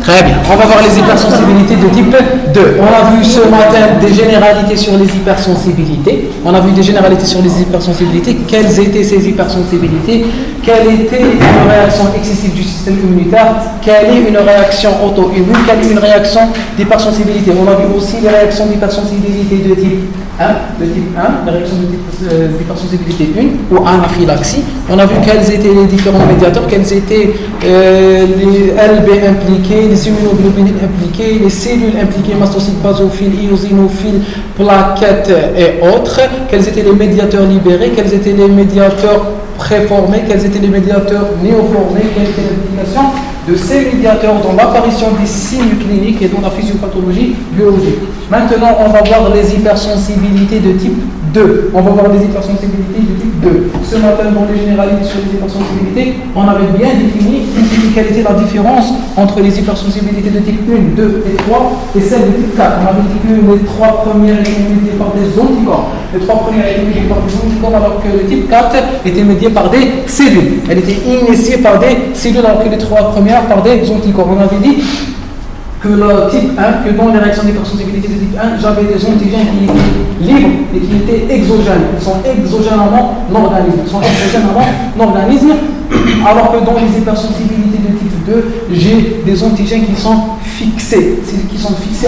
Très bien. On va voir les hypersensibilités de type 2. On a vu ce matin des généralités sur les hypersensibilités. Quelles étaient ces hypersensibilités? Quelle était une réaction excessive du système immunitaire? Quelle est une réaction auto-immune? Quelle est une réaction d'hypersensibilité? On a vu aussi les réactions d'hypersensibilité de type 1, les réactions d'hypersensibilité 1 ou anaphylaxie. On a vu quels étaient les différents médiateurs, quels étaient les LB impliqués, les immunoglobulines impliquées, les cellules impliquées, mastocytes, basophiles, eosinophiles, plaquettes et autres, quels étaient les médiateurs libérés, quels étaient les médiateurs préformés, quels étaient les médiateurs néoformés, quelle était l'implication de ces médiateurs dans l'apparition des signes cliniques et dans la physiopathologie biologique. Maintenant, on va voir les hypersensibilités de type 2. On va voir les hypersensibilités de type 2. Ce matin, dans les généralités sur les hypersensibilités, on avait bien défini quelle était la différence entre les hypersensibilités de type 1, 2 et 3 et celles de type 4. On avait dit que les trois premières étaient médiées par des anticorps. Les trois premières étaient médiées par des anticorps alors que le type 4 était médié par des cellules. Elle était initiée par des cellules alors que les trois premières par des anticorps. On avait dit que le type 1, que dans les réactions d'hypersensibilité de type 1, j'avais des antigènes qui étaient libres et qui étaient exogènes. Ils sont exogènement l'organisme. Alors que dans les hypersensibilités de type 2, j'ai des antigènes qui sont fixés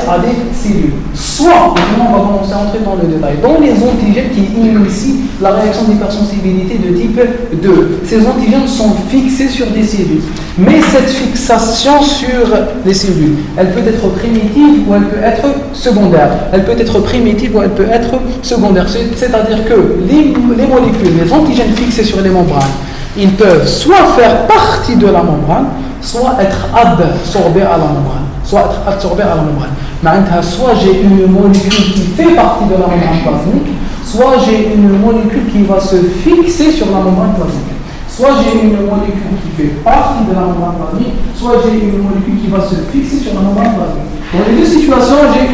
à des cellules. Soit, maintenant on va commencer à entrer dans le détail, dans les antigènes qui initient la réaction d'hypersensibilité de type 2. Ces antigènes sont fixés sur des cellules. Mais cette fixation sur les cellules, elle peut être primitive ou elle peut être secondaire. C'est-à-dire que les molécules, les antigènes fixés sur les membranes, ils peuvent soit faire partie de la membrane, soit être absorbés à la membrane. Soit j'ai une molécule qui fait partie de la membrane plasmique, soit j'ai une molécule qui va se fixer sur la membrane plasmique. Soit j'ai une molécule qui fait partie de la membrane plasmique, soit j'ai une molécule qui va se fixer sur la membrane plasmique. Dans les deux situations, j'ai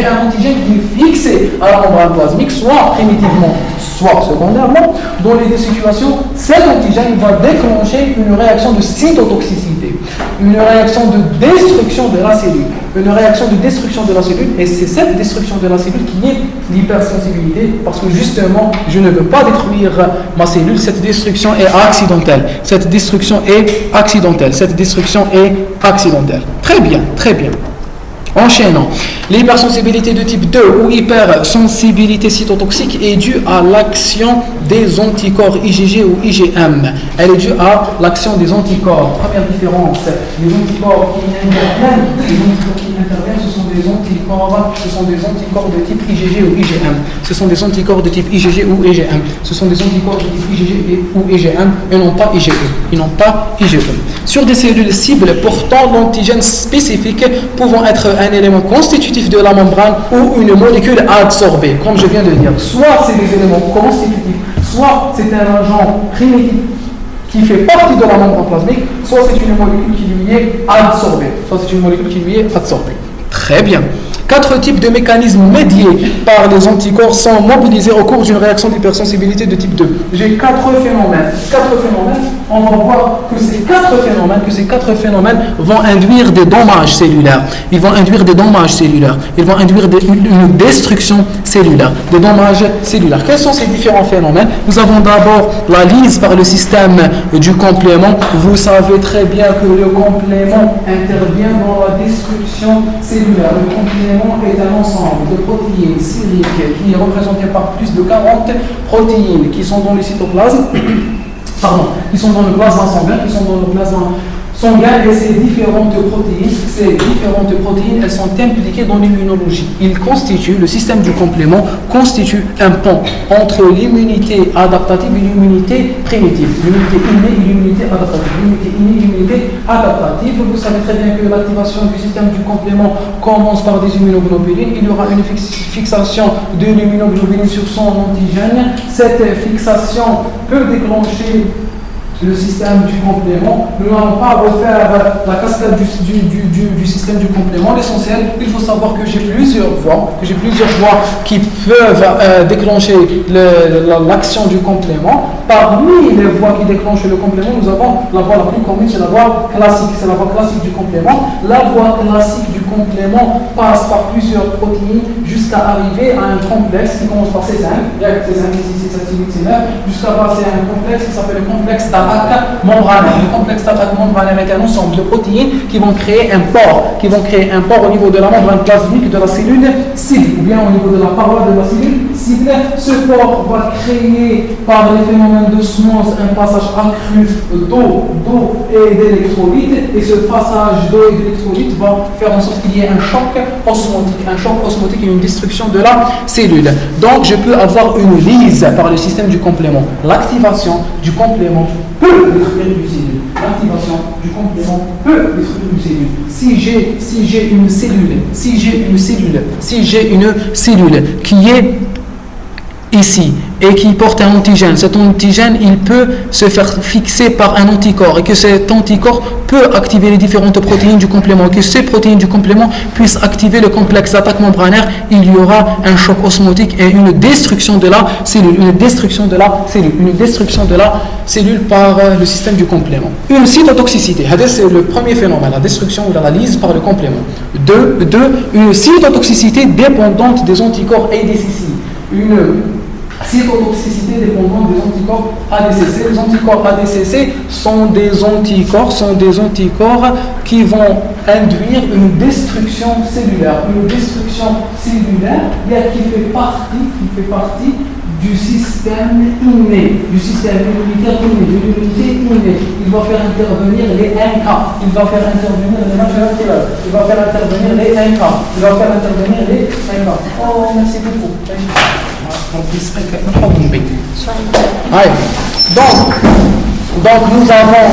un antigène qui est fixé à la membrane plasmique, soit primitivement, soit secondairement. Dans les deux situations, cet antigène va déclencher une réaction de cytotoxicité, une réaction de destruction de la cellule. Et c'est cette destruction de la cellule qui est l'hypersensibilité, parce que justement, je ne veux pas détruire ma cellule, cette destruction est accidentelle. Très bien. Enchaînant. L'hypersensibilité de type 2 ou hypersensibilité cytotoxique est due à l'action des anticorps IgG ou IgM. Elle est due à l'action des anticorps. Première différence, les anticorps qui interviennent, ce sont des anticorps de type IgG ou IgM. Ce sont des anticorps de type IgG ou IgM. Et non pas IgE. Sur des cellules cibles portant l'antigène spécifique pouvant être un élément constitutif de la membrane ou une molécule adsorbée, comme je viens de dire. Soit c'est des éléments constitutifs, soit c'est un agent primitif qui fait partie de la membrane plasmique, soit c'est une molécule qui lui est absorbée. Très bien. 4 types de mécanismes médiés par les anticorps sont mobilisés au cours d'une réaction d'hypersensibilité de type 2. J'ai 4 phénomènes. On va voir que ces quatre phénomènes vont induire des dommages cellulaires. Ils vont induire une destruction cellulaire, des dommages cellulaires. Quels sont ces différents phénomènes? Nous avons d'abord la lyse par le système du complément. Vous savez très bien que le complément intervient dans la destruction cellulaire. Le complément est un ensemble de protéines sériques qui est représenté par plus de 40 protéines qui sont dans le cytoplasme. Qui sont dans le plasma sanguin, et ces différentes protéines, elles sont impliquées dans l'immunologie. Le système du complément constitue un pont entre l'immunité adaptative et l'immunité primitive. L'immunité innée et l'immunité adaptative. Vous savez très bien que l'activation du système du complément commence par des immunoglobulines. Il y aura une fixation de l'immunoglobuline sur son antigène. Cette fixation peut déclencher le système du complément. Nous n'allons pas refaire la cascade du système du complément. L'essentiel, il faut savoir que j'ai plusieurs voies qui peuvent déclencher l'action du complément. Parmi les voies qui déclenchent le complément, nous avons la voie la plus commune, c'est la voie classique. C'est la voie classique du complément. La voie classique du complément passe par plusieurs protéines jusqu'à arriver à un complexe qui commence par C5, jusqu'à passer à un complexe qui s'appelle le complexe d'attaque membranaire. Le complexe d'attaque membranaire est un ensemble de protéines qui vont créer un pore, au niveau de la membrane plasmique de la cellule cible, ou bien au niveau de la paroi de la cellule cible. Ce pore va créer par les phénomènes d'osmose un passage accru d'eau et d'électrolytes, et ce passage d'eau et d'électrolytes va faire en sorte qu'il y ait un choc osmotique et une destruction de la cellule. Donc je peux avoir une lyse par le système du complément. L'activation du complément peut détruire une cellule. L'activation du complément peut détruire une cellule. Si j'ai une cellule qui est ici et qui porte un antigène, cet antigène il peut se faire fixer par un anticorps, et que cet anticorps peut activer les différentes protéines du complément, que ces protéines du complément puissent activer le complexe d'attaque membranaire, il y aura un choc osmotique et une destruction de la cellule par le système du complément. Une cytotoxicité, c'est le premier phénomène, la destruction ou la lyse par le complément. Une cytotoxicité dépendante des anticorps ADCC. Une cytotoxicité dépendante des anticorps ADCC. Les anticorps ADCC sont des anticorps qui vont induire une destruction cellulaire. Qui fait partie du système inné, du système immunitaire inné, de l'immunité innée. Il va faire intervenir les NK, il va faire intervenir les NK. Oh, merci beaucoup. Donc nous avons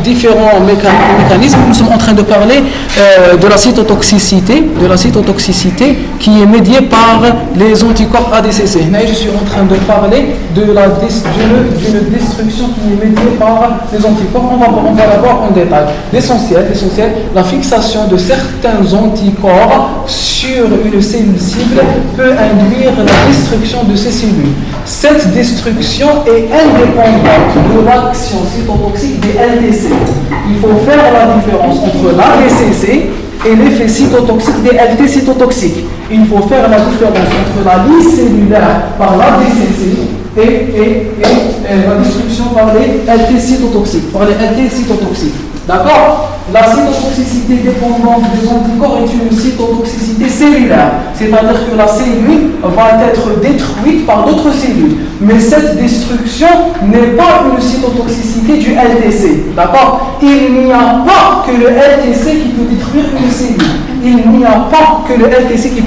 différents mécanismes. Nous sommes en train de parler de la cytotoxicité qui est médiée par les anticorps ADCC. Je suis en train de parler d'une destruction qui est médiée par les anticorps. On va la voir en détail. L'essentiel, la fixation de certains anticorps sur une cellule cible peut induire la destruction de ces cellules. Cette destruction est indépendante de l'action cytotoxique des LTC. Il faut faire la différence entre l'ADCC et l'effet cytotoxique des LT cytotoxiques. Il faut faire la différence entre la lyse cellulaire par l'ADCC et la destruction par les LT cytotoxiques. D'accord? La cytotoxicité dépendante des anticorps est une cytotoxicité cellulaire, c'est-à-dire que la cellule va être détruite par d'autres cellules. Mais cette destruction n'est pas une cytotoxicité du LTC. D'accord? Il n'y a pas que le LTC qui peut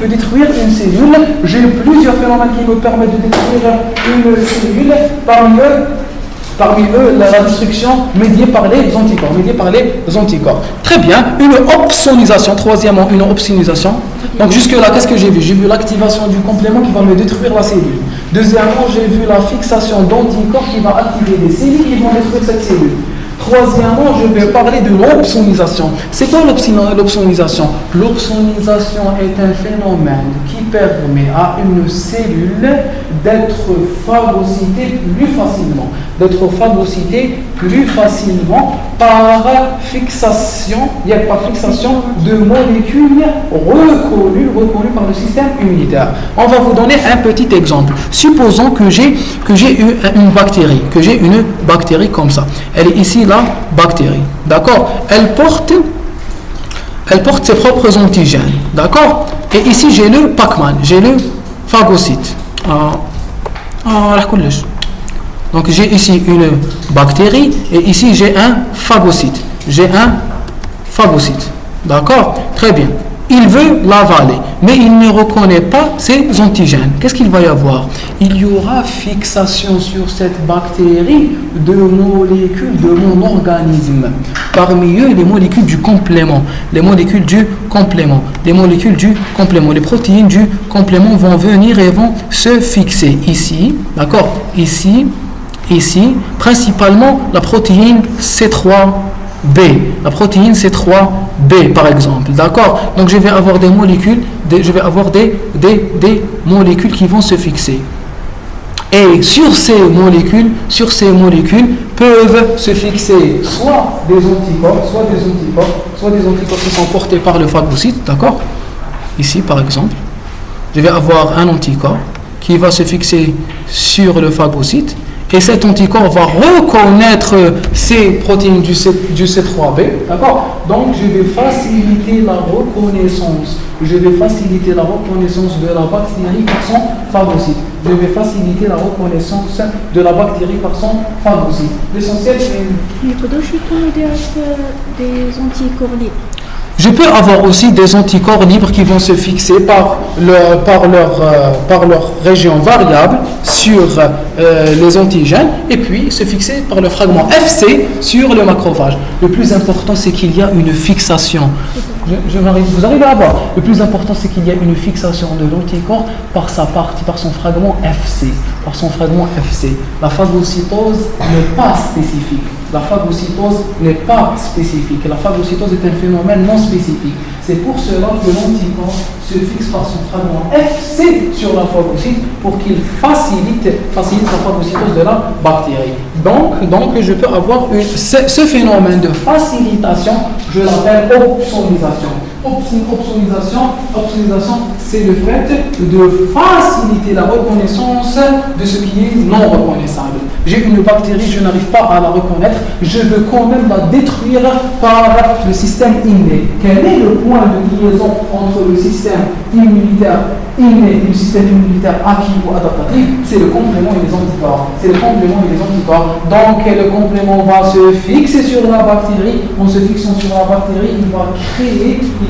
détruire une cellule. J'ai plusieurs phénomènes qui me permettent de détruire une cellule. Parmi eux, la destruction médiée par les anticorps. Très bien, une opsonisation. Troisièmement, une opsonisation. Donc jusque-là, qu'est-ce que j'ai vu? J'ai vu l'activation du complément qui va me détruire la cellule. Deuxièmement, j'ai vu la fixation d'anticorps qui va activer les cellules qui vont détruire cette cellule. Troisièmement, je vais parler de l'opsonisation. C'est quoi l'opsonisation? L'opsonisation est un phénomène qui permet à une cellule d'être phagocytée plus facilement par fixation de molécules reconnues par le système immunitaire. On va vous donner un petit exemple. Supposons que j'ai une bactérie comme ça. Elle est ici, la bactérie. D'accord? Elle porte ses propres antigènes. D'accord? Et ici, j'ai le Pacman, j'ai le phagocyte. Donc, j'ai ici une bactérie et ici, j'ai un phagocyte. D'accord? Très bien. Il veut l'avaler, mais il ne reconnaît pas ses antigènes. Qu'est-ce qu'il va y avoir? Il y aura fixation sur cette bactérie de molécules de mon organisme. Parmi eux, les molécules du complément. Les protéines du complément vont venir et vont se fixer ici. D'accord? Ici ici, principalement la protéine C3b. La protéine C3b, par exemple. D'accord? Donc, je vais avoir des molécules, je vais avoir des molécules qui vont se fixer. Et sur ces molécules peuvent se fixer soit des anticorps qui sont portés par le phagocyte, d'accord? Ici, par exemple, je vais avoir un anticorps qui va se fixer sur le phagocyte. Et cet anticorps va reconnaître ces protéines du C3b, d'accord? Donc, je vais faciliter la reconnaissance de la bactérie par son phagocyte. L'essentiel, c'est... Mais des anticorps libres. Je peux avoir aussi des anticorps libres qui vont se fixer par leur région variable sur les antigènes et puis se fixer par le fragment FC sur le macrophage. Le plus important, c'est qu'il y a une fixation. Vous arrivez à voir. Le plus important, c'est qu'il y a une fixation de l'anticorps par son fragment FC. La phagocytose n'est pas spécifique. La phagocytose est un phénomène non spécifique. C'est pour cela que l'anticorps se fixe par son fragment FC sur la phagocyte pour qu'il facilite la phagocytose de la bactérie. Donc je peux avoir ce phénomène de facilitation, je l'appelle opsonisation. Opsonisation, c'est le fait de faciliter la reconnaissance de ce qui est non reconnaissable. J'ai une bactérie, je n'arrive pas à la reconnaître, je veux quand même la détruire par le système inné. Quel est le point de liaison entre le système immunitaire inné et le système immunitaire acquis ou adaptatif? C'est le complément et les anticorps. Donc le complément va se fixer sur la bactérie. En se fixant sur la bactérie, il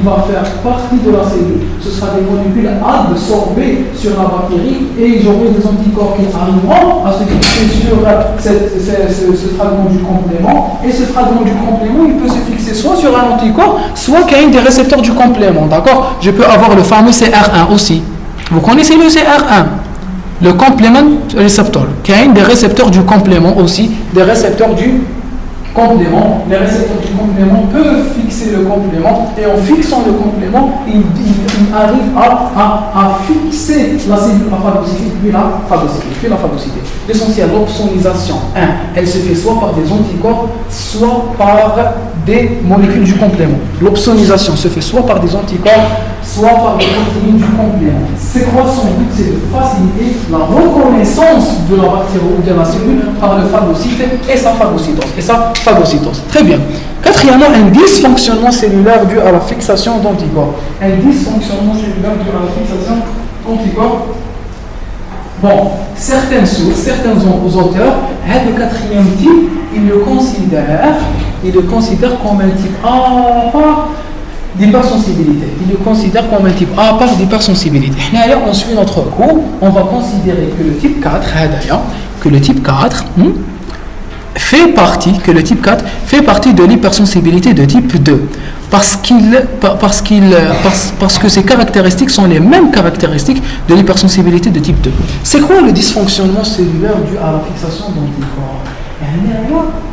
va faire partie de la cellule. Ce sera des molécules absorbées sur la bactérie et j'aurai des anticorps qui arriveront à se fixer sur ce fragment du complément. Et ce fragment du complément, il peut se fixer soit sur un anticorps, soit qu'il y a un des récepteurs du complément. D'accord? Je peux avoir le fameux CR1 aussi. Vous connaissez le CR1? Le complement récepteur, qui est un des récepteurs du complément aussi, des récepteurs du complément. Les récepteurs du complément peuvent fixer le complément et en fixant le complément, ils arrivent à fixer la cellule phagocytique puis la phagocyté. L'essentiel, l'opsonisation, elle se fait soit par des anticorps, soit par des molécules du complément. L'opsonisation se fait soit par des anticorps, soit par des protéines du complément. C'est quoi son but? C'est de faciliter la reconnaissance de la bactérie ou de la cellule par le phagocyte et sa phagocytose. Très bien. Quatrièmement, un dysfonctionnement cellulaire dû à la fixation d'anticorps. Bon, certaines sources, certains auteurs, le quatrième type, ils le considèrent comme un type A part d'hypersensibilité. On suit notre cours, on va considérer que le type 4, fait partie de l'hypersensibilité de type 2 parce que ses caractéristiques sont les mêmes caractéristiques de l'hypersensibilité de type 2. C'est quoi le dysfonctionnement cellulaire dû à la fixation d'anticorps?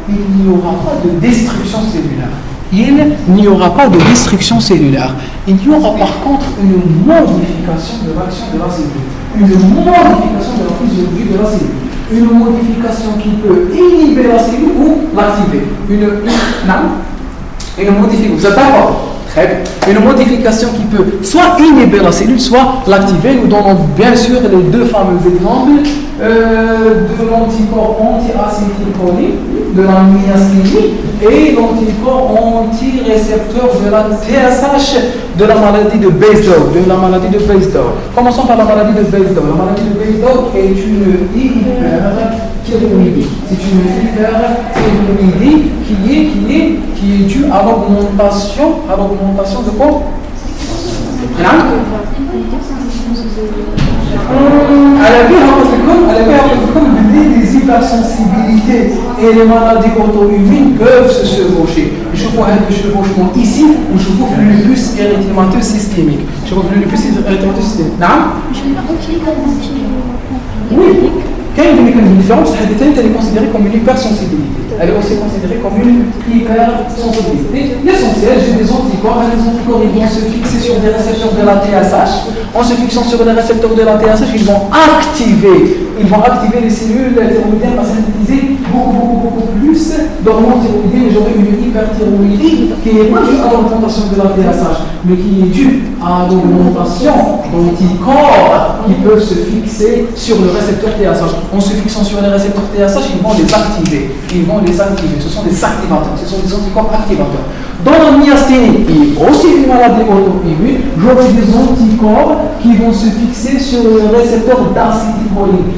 Il n'y aura pas de destruction cellulaire. Il n'y aura par contre une modification de l'action de la cellule, une modification de la physiologie de la cellule. Une modification qui peut inhiber la cellule ou l'activer. Une modification qui peut soit inhiber la cellule, soit l'activer. Nous donnons bien sûr les deux fameux exemples de l'anticorps anti-acétylcholine, de la myasthenie, et l'anticorps anti-récepteur de la TSH, de la maladie de Basedow. Commençons par la maladie de Basedow. La maladie de Basedow est une hyperthyroïdie. C'est une hyperthyroïdie qui est due à l'augmentation de quoi? Les hypersensibilités et les maladies auto-immunes peuvent se chevaucher. Je vois un chevauchement ici où je vois le lupus érythémateux systémique. Oui. il y a des mécanismes différents, elle est considérée comme une hypersensibilité. Elle est aussi considérée comme une hypersensibilité. L'essentiel, j'ai des anticorps. Les anticorps, ils vont se fixer sur des récepteurs de la TSH. En se fixant sur les récepteurs de la TSH, ils vont activer les cellules thyroïdiennes à synthétiser beaucoup plus d'hormones thyroïdiennes. J'aurai une hyperthyroïdie qui n'est pas due à l'augmentation de la TSH, mais qui est due à l'augmentation d'anticorps qui peuvent se fixer sur le récepteur TSH. En se fixant sur les récepteurs TSH, ils vont les activer. Ce sont des activateurs, ce sont des anticorps activateurs. Dans la myasthénie, qui est aussi une maladie auto-immune, j'aurai des anticorps qui vont se fixer sur le récepteur d'acétylcholine,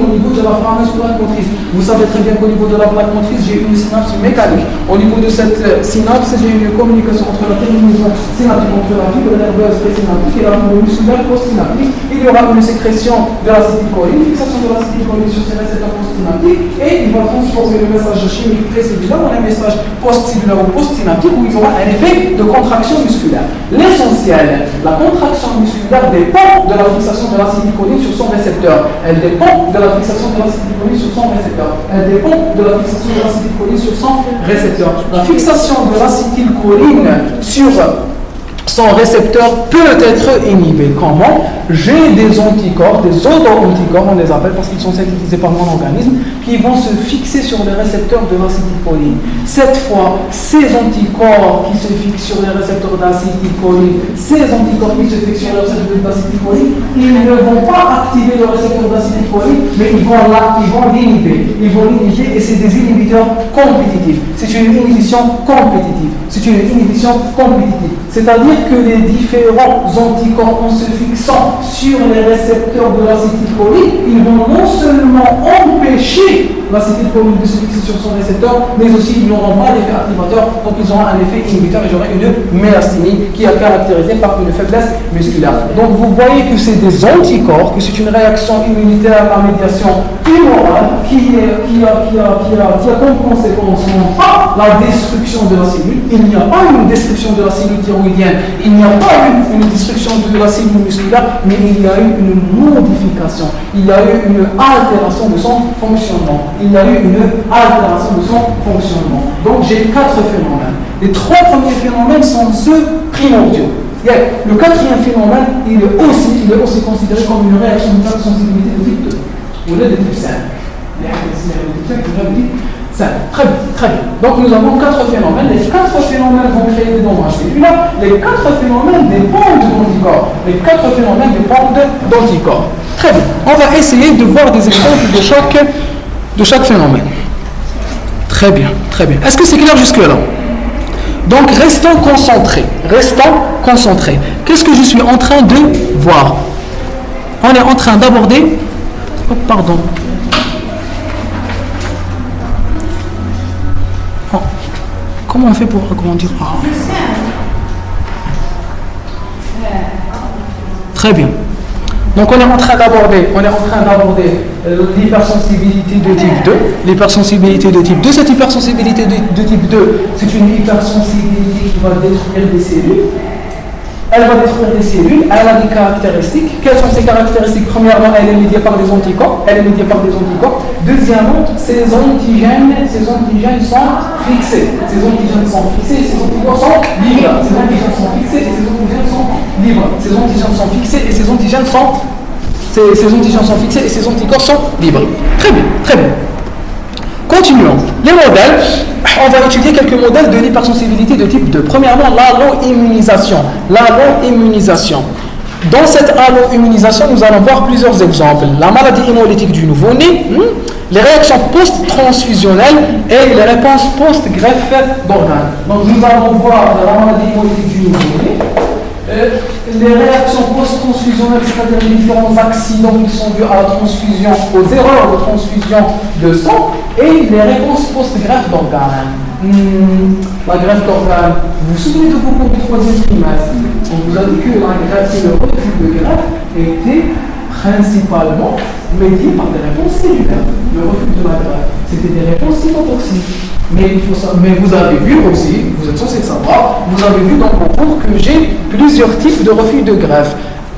au niveau de la fameuse plaque motrice. Vous savez très bien qu'au niveau de la plaque motrice, j'ai une synapse mécanique. Au niveau de cette synapse, j'ai une communication entre la terminaison synaptique, entre la fibre nerveuse présynaptique et la fibre musculaire postsynaptique. Il y aura une sécrétion de l'acétylcholine, fixation de l'acétylcholine sur ces récepteurs postsynaptiques, et il va transformer le message chimique précellulaire en un message postcellulaire ou postsynaptique où il y aura un effet de contraction musculaire. L'essentiel, la contraction musculaire dépend de la fixation de l'acétylcholine sur son récepteur. Elle dépend de la fixation de l'acétylcholine sur son récepteur. Elle dépend de la fixation de l'acétylcholine sur son récepteur. La fixation de l'acétylcholine sur son récepteur peut être inhibé. Comment? J'ai des anticorps, des auto-anticorps, on les appelle parce qu'ils sont synthétisés par mon organisme, qui vont se fixer sur les récepteurs de l'acétylcholine. Cette fois, ces anticorps qui se fixent sur les récepteurs d'acétylcholine, ils ne vont pas activer le récepteur d'acétylcholine, mais ils vont l'inhiber. Ils vont l'inhiber et c'est des inhibiteurs compétitifs. C'est une inhibition compétitive. C'est-à-dire que les différents anticorps, en se fixant sur les récepteurs de l'acétylcholine, ils vont non seulement empêcher l'acétylcholine de se fixer sur son récepteur, mais aussi ils n'auront pas l'effet activateur, donc ils auront un effet inhibiteur et j'aurai une myasthénie qui est caractérisée par une faiblesse musculaire. Donc vous voyez que c'est des anticorps, que c'est une réaction immunitaire à médiation humorale qui a comme conséquence non pas la destruction de la cellule, il n'y a pas une destruction de la cellule thyroïdienne, il n'y a pas eu une destruction de la cellule musculaire, mais il y a eu une modification, il y a eu une altération de son fonctionnement. Donc j'ai 4 phénomènes. Les 3 premiers phénomènes sont ceux primordiaux. Le 4e phénomène, il est aussi considéré comme une réaction d'hypersensibilité de type 2, ou de type 5. Très bien. Donc nous avons 4 phénomènes. Les 4 phénomènes vont créer des dommages cellulaires. Les 4 phénomènes dépendent d'anticorps. Très bien. On va essayer de voir des exemples de chaque phénomène. Très bien. Est-ce que c'est clair jusque-là? Donc restons concentrés. Qu'est-ce que je suis en train de voir? On est en train d'aborder... Oh, pardon. Oh. Comment on fait pour agrandir? Très bien. Donc on est en train d'aborder l'hypersensibilité de type 2. Cette hypersensibilité de type 2, c'est une hypersensibilité qui va détruire des cellules. Elle a des caractéristiques. Quelles sont ces caractéristiques? Premièrement, elle est médiée par des anticorps. Deuxièmement, ces antigènes sont fixés. Ces antigènes sont fixés et ces anticorps sont libres. Très bien. Continuons. Les modèles, on va étudier quelques modèles de l'hypersensibilité de type 2. Premièrement, l'allo-immunisation. Dans cette allo-immunisation, nous allons voir plusieurs exemples. La maladie hémolytique du nouveau-né, les réactions post-transfusionnelles et les réponses post-greffe d'organes. Donc nous allons voir la maladie hémolytique du nouveau-né, les réactions post-transfusionnelles, c'est-à-dire les différents accidents qui sont dus à la transfusion, aux erreurs de transfusion de sang, et les réponses post-greffe d'organes. La greffe d'organes, vous vous souvenez de vos cours du 3e trimestre? On vous a dit que la greffe et le refus de greffe étaient principalement médiés par des réponses cellulaires. Le refus de la greffe, c'était des réponses cytotoxiques. Mais vous avez vu aussi, vous êtes censé savoir, vous avez vu dans mon cours que j'ai plusieurs types de refus de greffe.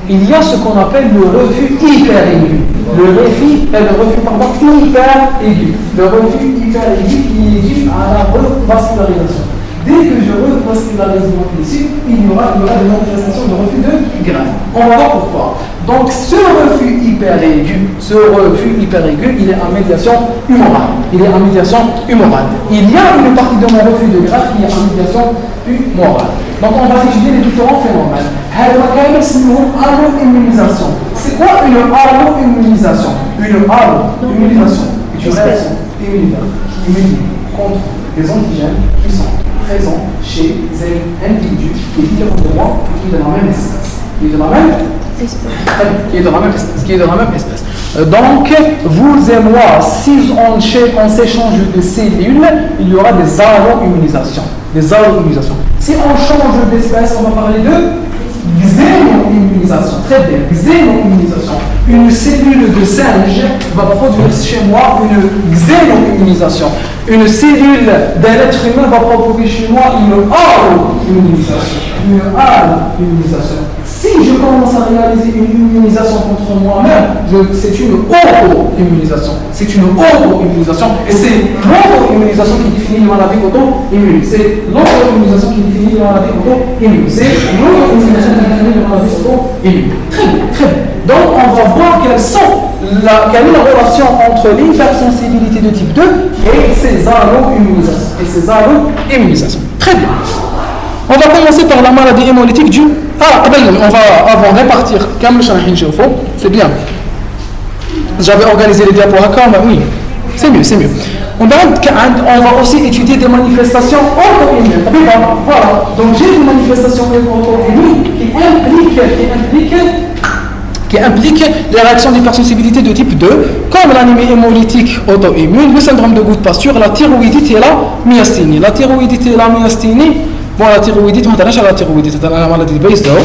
il y a ce qu'on appelle le refus hyper-aigu. Le refus hyper-aigu. Le refus hyper-aigu qui est dû à la revascularisation. Dès que je revascularise mon tissu, il y aura des manifestations de refus de grave. On va voir pourquoi. Donc ce refus hyper-aigu, il est en médiation humorale. Il y a une partie de mon refus de grave qui est en médiation humorale. Donc on va étudier les différents phénomènes. Allo-immunisation. C'est quoi une allo-immunisation? Une allo-immunisation est une réaction immunitaire contre des antigènes qui sont présents chez un individu qui est différent de moi et qui est de la même espèce. Qui est de la même espèce. Donc, vous et moi, si on s'échange de cellules, il y aura des allo-immunisations. Si on change d'espèce, on va parler de xéno-immunisation. Très bien, xéno-immunisation. Une cellule de singe va produire chez moi une xéno-immunisation. Une cellule d'un être humain va produire chez moi une allo-immunisation. Si je commence à réaliser une immunisation contre moi-même, c'est une auto-immunisation. Et c'est l'auto-immunisation qui définit une maladie auto-immune. Très bien. Donc, on va voir quelle est la relation entre l'hypersensibilité de type 2 et ces allo-immunisations. Très bien. On va commencer par la maladie hémolytique due. Avant de répartir, c'est bien. J'avais organisé les diapos à mais oui, c'est mieux. On va aussi étudier des manifestations auto-immunes. Voilà. Donc j'ai des manifestations auto-immunes qui impliquent les réactions d'hypersensibilité de type 2, comme l'anémie hémolytique auto-immune, le syndrome de Gout-Pasture, la thyroïdite et la myasthénie. La thyroïdite et la myasthénie, la thyroïdite, c'est la maladie de Basedow.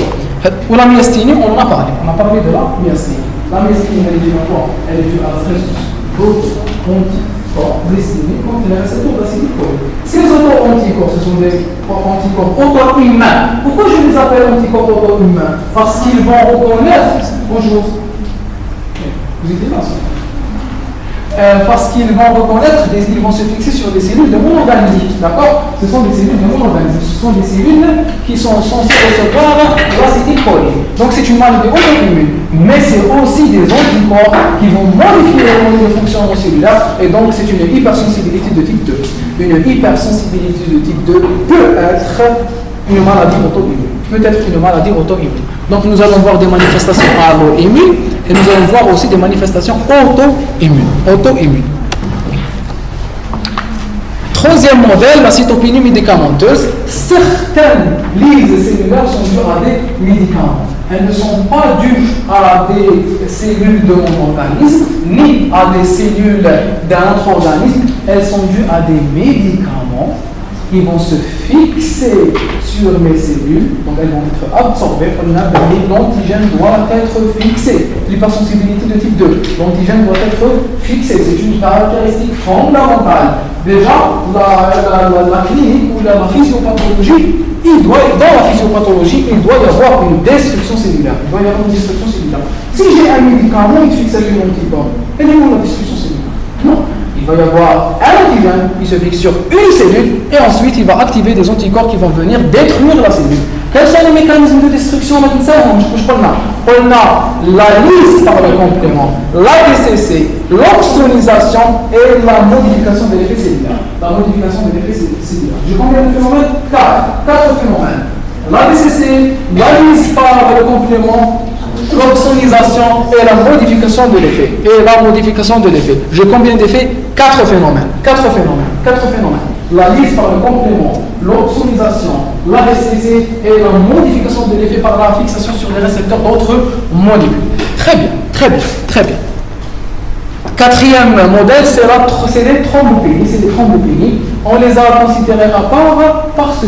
Ou la myasthénie, on en a parlé. On a parlé de la myasthénie. La myasthénie, elle est due à quoi? Elle est due à la présence d'auto-anticorps destinés contre les récepteurs d'acétylcholine. Ces auto-anticorps, ce sont des anticorps auto-humains. Pourquoi je les appelle anticorps auto-humains? Parce qu'ils vont reconnaître. Bonjour. Vous étiez là, parce qu'ils vont reconnaître, ils vont se fixer sur des cellules de mon organisme, d'accord? Ce sont des cellules de mon organisme, ce sont des cellules qui sont censées recevoir l'acétylcholine. Donc c'est une maladie auto-immune, mais c'est aussi des anticorps qui vont modifier les modes de fonctionnement cellulaire, et donc c'est une hypersensibilité de type 2. Une hypersensibilité de type 2 peut être une maladie auto-immune. Donc nous allons voir des manifestations allo-immunes et nous allons voir aussi des manifestations auto-immunes. Troisième modèle, la cytopénie médicamenteuse. Certaines lyses cellulaires sont dues à des médicaments. Elles ne sont pas dues à des cellules de mon organisme, ni à des cellules d'un autre organisme. Elles sont dues à des médicaments qui vont se fixer sur mes cellules, donc elles vont être absorbées. L'antigène doit être fixé. L'hypersensibilité de type 2, l'antigène doit être fixé. C'est une caractéristique fondamentale. Déjà, la clinique ou la physiopathologie, dans la physiopathologie, il doit y avoir une destruction cellulaire. Si j'ai un médicament, il fixe sur l'anticorps. Et où la destruction cellulaire? Non. Il va y avoir un antigène qui se fixe sur une cellule et ensuite il va activer des anticorps qui vont venir détruire la cellule. Quels sont les mécanismes de destruction? On a la lyse par le complément, la DCC, l'opsonisation et la modification de l'effet cellulaire. J'ai combien de phénomènes? 4 phénomènes. La DCC, la lyse par le complément, l'opsonisation et la modification de l'effet. J'ai combien d'effets? 4 phénomènes. La lyse par le complément, l'opsonisation, la DCC et la modification de l'effet par la fixation sur les récepteurs d'autres molécules. Très bien. Quatrième modèle, c'est les thrombopénies. On les a considérées à part parce que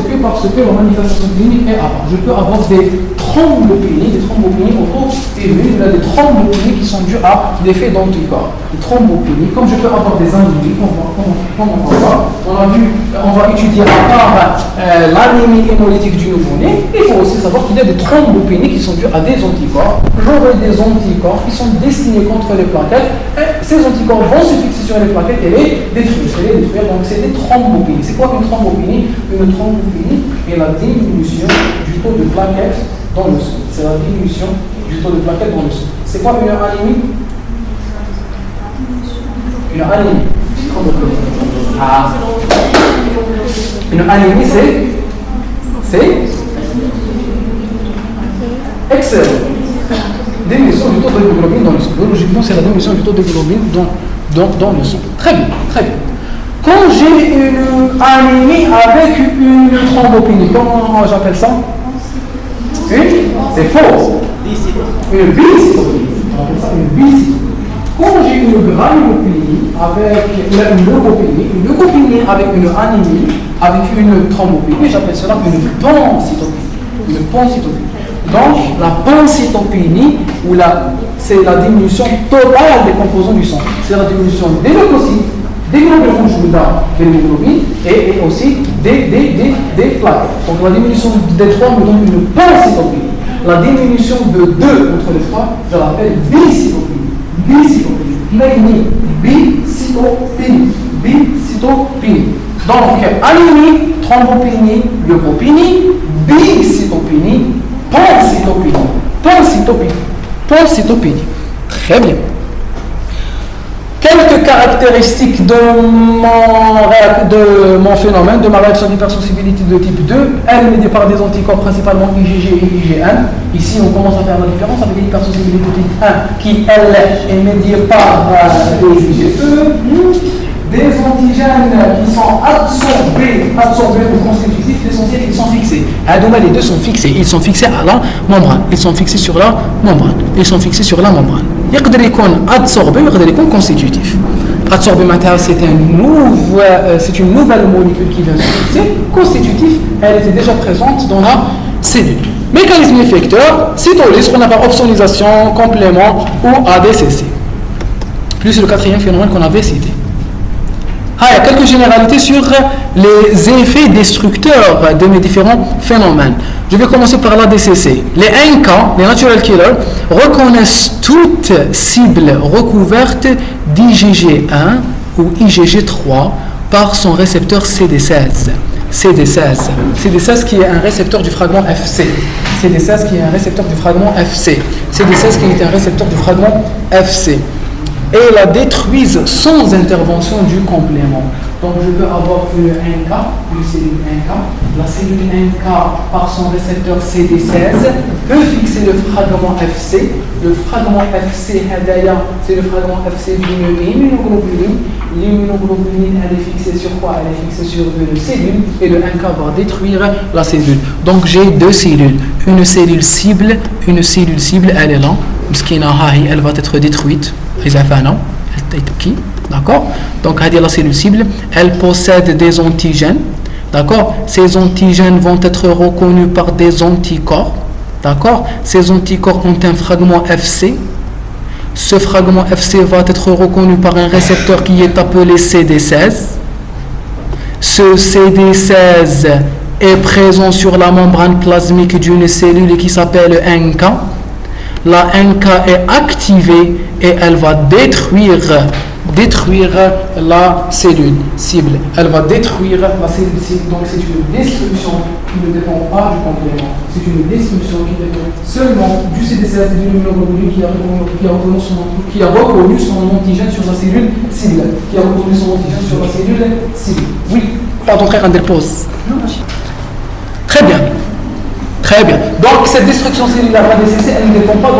la manifestation clinique est à part. Je peux avoir des thrombopénies auto-immunes, il y a des thrombopénies qui sont dues à l'effet d'anticorps. Les thrombopénies, comme je peux avoir des anémies, comme on va voir, on va étudier à part l'anémie hémolytique du nouveau-né, il faut aussi savoir qu'il y a des thrombopénies qui sont dues à des anticorps. J'aurai des anticorps qui sont destinés contre les plaquettes, et ces anticorps vont se fixer sur les plaquettes et les détruire. Donc c'est des thrombopénies. C'est quoi une thrombopénie? Une thrombopénie est la diminution du taux de plaquettes dans le sang. C'est la diminution du taux de plaquettes dans le sang. C'est quoi une anémie? Une anémie. Une anémie, c'est excellent. Diminution du taux d'hémoglobine dans le sang. Biologiquement, c'est la diminution du taux d'hémoglobine dans le sang. Très bien, très bien. Quand j'ai une anémie avec une thrombopénie, comment j'appelle ça? C'est faux. Une bicytopénie. On appelle ça une bicytopénie. Quand j'ai une granulopénie avec une leucopénie avec une anémie, avec une thrombopénie, j'appelle cela une pancytopénie. Donc, la pancytopénie, c'est la diminution totale des composants du sang. C'est la diminution des leucocytes, des globules rouges ou de l'hémoglobine et aussi des plaques. Donc, la diminution des trois me donne une pancytopénie. La diminution de 2 entre les 3, je l'appelle bicytopénie. Bicytopénie. Donc, anémie, thrombopénie, leucopénie, bicytopénie, pancytopénie. Très bien. Quelques caractéristiques de mon phénomène, de ma réaction d'hypersensibilité de type 2, elle est médiée par des anticorps principalement IgG et IgM. Ici, on commence à faire la différence avec l'hypersensibilité de type 1 qui, elle, est médiée par les IgE. Des antigènes qui sont absorbés ou constitutifs, l'essentiel ils sont fixés. Les deux sont fixés, ils sont fixés à la membrane, ils sont fixés sur la membrane. يقدر يكون absorbé, يقدر يكون constitutif. Absorbé maintenant, c'est une nouvelle molécule qui vient se fixer. Constitutif, elle était déjà présente dans la cellule. Mécanisme effecteur, cytolyse, qu'on appelle opsonalisation, complément ou ADCC. Plus le quatrième phénomène qu'on avait cité. Il y a quelques généralités sur les effets destructeurs de mes différents phénomènes. Je vais commencer par l'ADCC. Les NK, les Natural Killers, reconnaissent toute cible recouverte d'IgG1 ou IgG3 par son récepteur CD16. CD16 qui est un récepteur du fragment FC. CD16 qui est un récepteur du fragment FC. Et la détruisent sans intervention du complément. Donc je peux avoir une NK, une cellule NK. La cellule NK, par son récepteur CD16, peut fixer le fragment FC. Le fragment FC, c'est le fragment FC d'une immunoglobuline. L'immunoglobuline, elle est fixée sur quoi? Elle est fixée sur une cellule et le NK va détruire la cellule. Donc j'ai deux cellules. Une cellule cible, elle est là. Elle va être détruite. D'accord? Donc, la cellule cible, elle possède des antigènes. D'accord? Ces antigènes vont être reconnus par des anticorps. D'accord? Ces anticorps ont un fragment FC. Ce fragment FC va être reconnu par un récepteur qui est appelé CD16. Ce CD16 est présent sur la membrane plasmique d'une cellule qui s'appelle NK. La NK est activée et elle va détruire la cellule cible. Elle va détruire la cellule cible. Donc c'est une destruction qui ne dépend pas du complément. C'est une destruction qui dépend seulement du CD16 et de l'immunoglobuline qui a reconnu son antigène sur la cellule cible. Oui. Pardon, très grande pause. Très bien. Donc, cette destruction cellulaire ADCC, elle ne dépend pas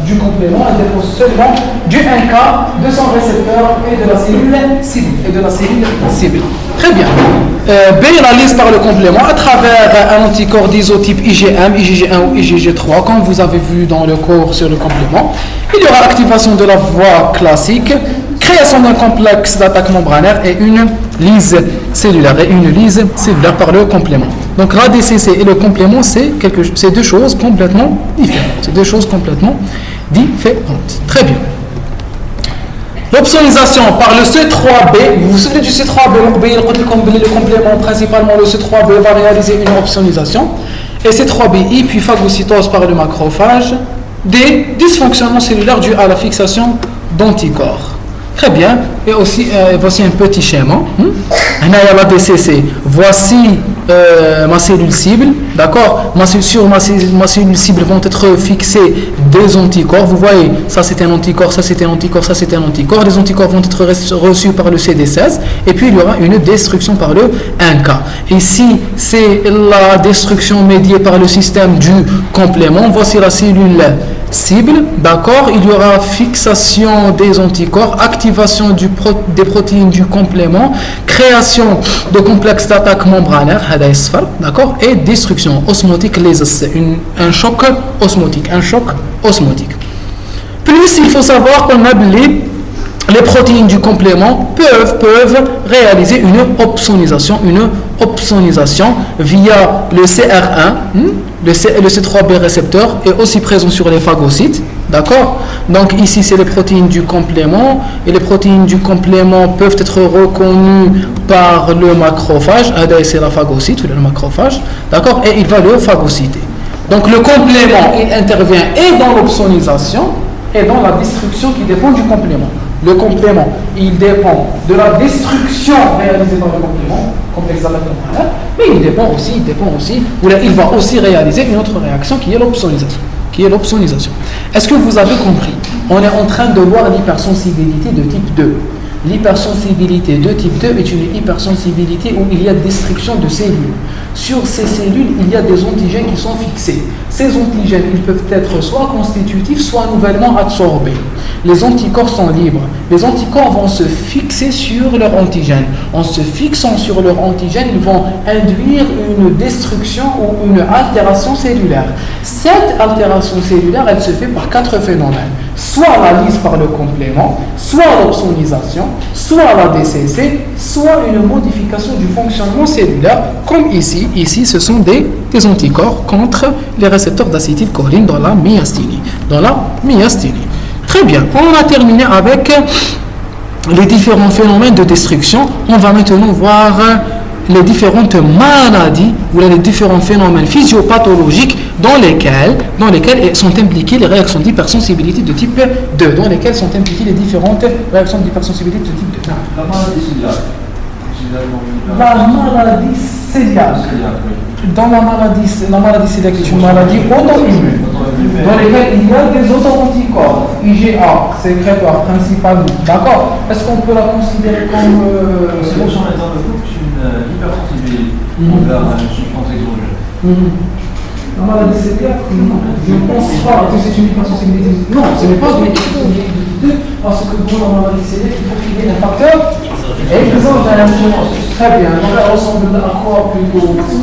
du complément, elle dépend seulement du NK, de son récepteur et de la cellule cible. Très bien. B réalise par le complément à travers un anticorps d'isotype IgM, IgG1 ou IgG3, comme vous avez vu dans le cours sur le complément. Il y aura activation de la voie classique, création d'un complexe d'attaque membranaire et une lyse cellulaire par le complément. Donc la DCC et le complément, c'est deux choses complètement différentes. C'est deux choses complètement différentes. Très bien. L'optionnisation par le C3B, vous vous souvenez du C3B, le complément principalement, le C3B va réaliser une optionnisation. Et C3BI, puis phagocytose par le macrophage, des dysfonctionnements cellulaires dus à la fixation d'anticorps. Très bien. Et aussi, voici un petit schéma. La DCC. Voici ma cellule cible. D'accord. Sur ma cellule cible vont être fixés des anticorps. Vous voyez, ça c'est un anticorps, ça c'est un anticorps, ça c'est un anticorps. Les anticorps vont être reçus par le CD16. Et puis il y aura une destruction par le 1K. Ici, c'est la destruction médiée par le système du complément. Voici la cellule cible, d'accord, il y aura fixation des anticorps, activation des protéines du complément, création de complexes d'attaque membranaire, d'accord, et destruction osmotique, un choc osmotique, Plus, il faut savoir qu'on a les protéines du complément peuvent réaliser une opsonisation via le CR1, le C3B récepteur est aussi présent sur les phagocytes, d'accord. Donc ici c'est les protéines du complément et les protéines du complément peuvent être reconnues par le macrophage, c'est la phagocyte ou le macrophage, d'accord, et il va le phagocyter. Donc le complément il intervient et dans l'opsonisation et dans la destruction qui dépend du complément. Le complément, il dépend de la destruction réalisée par le complément, complexe d'attaque membranaire, mais il va aussi réaliser une autre réaction qui est l'opsonisation. Est-ce que vous avez compris? On est en train de voir l'hypersensibilité de type 2. L'hypersensibilité de type 2 est une hypersensibilité où il y a destruction de cellules. Sur ces cellules, il y a des antigènes qui sont fixés. Ces antigènes, ils peuvent être soit constitutifs, soit nouvellement absorbés. Les anticorps sont libres. Les anticorps vont se fixer sur leur antigène. En se fixant sur leur antigène, ils vont induire une destruction ou une altération cellulaire. Cette altération cellulaire, elle se fait par 4 phénomènes. Soit la lyse par le complément, soit l'opsonisation, soit la DCC, soit une modification du fonctionnement cellulaire, comme ici. Ici, ce sont des anticorps contre les récepteurs d'acétylcholine dans la myasthénie. Très bien, on a terminé avec les différents phénomènes de destruction. On va maintenant voir les différentes maladies ou les différents phénomènes physiopathologiques dans lesquels sont impliquées les réactions d'hypersensibilité de type 2, dans lesquelles sont impliquées les différentes réactions d'hypersensibilité de type 2. La maladie cœliaque. La maladie cœliaque. Dans la maladie cœliaque, c'est une maladie auto-immune, dans laquelle il y a des auto-anticorps, IgA, sécrétoire principalement. D'accord. Est-ce qu'on peut la considérer comme. C'est pour son état de groupe, c'est une hypersensibilité envers une substance exogène. La maladie cœliaque, non. Je ne pense pas que c'est une hypersensibilité. Non, ce n'est pas une hypersensibilité parce que pour la maladie cœliaque, il faut qu'il y ait un facteur exogène. Très bien. Donc elle ressemble à quoi plutôt? Parce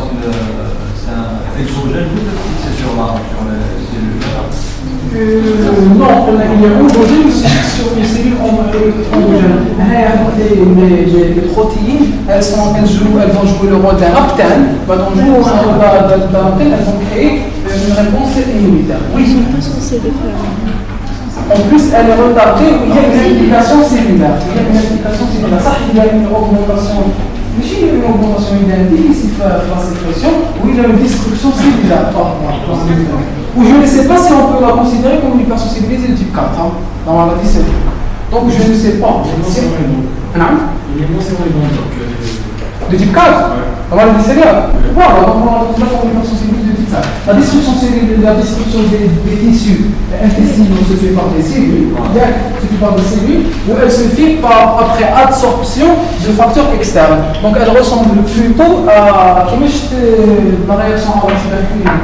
que c'est un exogène, c'est sur les cellules. Non, il y a endogène sur les cellules endogènes. Les protéines, elles vont jouer le rôle d'un aptène. Dans le rôle d'un aptène, elles vont créer une réponse immunitaire. Oui. Ils sont pas censés le faire. En plus, elle est retardée où il y a une implication cellulaire. Ça, il y a une augmentation. Mais il y a une augmentation identique ici, la sécrétion, où il y a une destruction cellulaire. Ou je ne sais pas si on peut la considérer comme une hypersensibilité de type 4, dans la maladie cellulaire. Donc je ne sais pas. De type 4 la maladie cellulaire. Voilà, donc on a une hypersensibilité de type 4. La destruction des tissus intestinaux se fait par des cellules, où elle se fait après absorption de facteurs externes. Donc elle ressemble plutôt à la réaction à la tuberculose,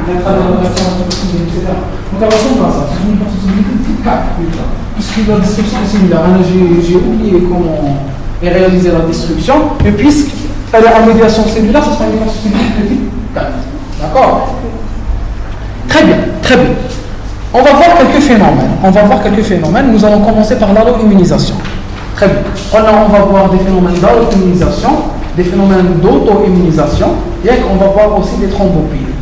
etc. Donc elle ressemble à ça. C'est une hypersensibilité de type 4 puisque la destruction est similaire. J'ai oublié comment est réalisée la destruction, mais puisqu'elle est en médiation cellulaire, ce sera une hypersensibilité de type 4. D'accord? Très bien. On va voir quelques phénomènes. Nous allons commencer par l'auto-immunisation. Très bien. On va voir des phénomènes d'auto-immunisation. des phénomènes d'auto-immunisation, et on va voir aussi des thrombopiles.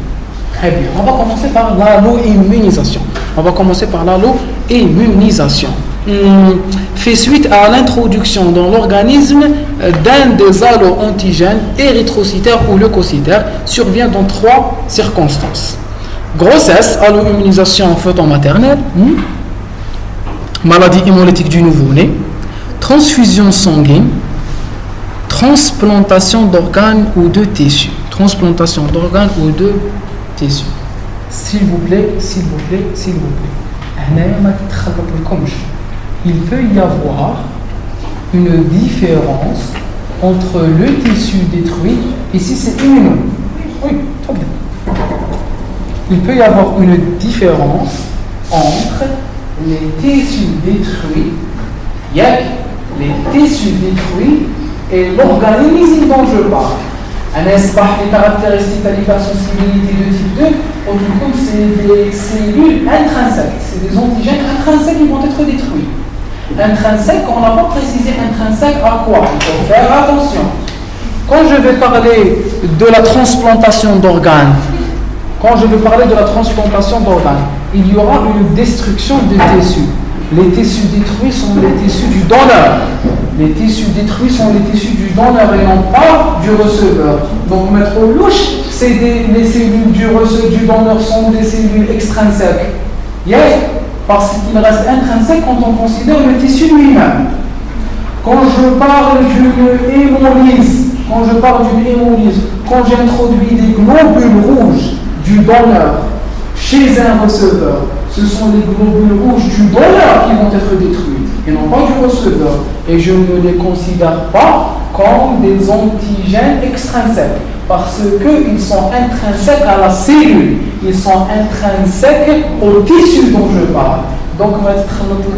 Très bien. On va commencer par l'allo-immunisation. Fait suite à l'introduction dans l'organisme d'un des allo-antigènes érythrocytaires ou leucocytaires, survient dans 3 circonstances. Grossesse, allo-immunisation photomaternelle, maladie hémolytique du nouveau-né, transfusion sanguine, transplantation d'organes ou de tissus. S'il vous plaît. Il peut y avoir une différence entre le tissu détruit, ici c'est immuno. Oui, très bien. Il peut y avoir une différence entre les tissus détruits, et l'organisme dont je parle. N'est-ce pas les caractéristiques de l'hypersensibilité de type 2, c'est des cellules intrinsèques, c'est des antigènes intrinsèques qui vont être détruits. Intrinsèque, on n'a pas précisé intrinsèque à quoi. Il faut faire attention. Quand je vais parler de la transplantation d'organes, il y aura une destruction des tissus. Les tissus détruits sont les tissus du donneur. Et non pas du receveur. Donc, maître louche, les cellules du donneur sont des cellules extrinsèques. Parce qu'il reste intrinsèque quand on considère le tissu lui-même. Quand je parle d'une hémolyse, quand j'introduis des globules rouges du donneur chez un receveur, ce sont les globules rouges du donneur qui vont être détruits et non pas du receveur. Et je ne les considère pas comme des antigènes extrinsèques parce qu'ils sont intrinsèques à la cellule, ils sont intrinsèques au tissu dont je parle. Donc,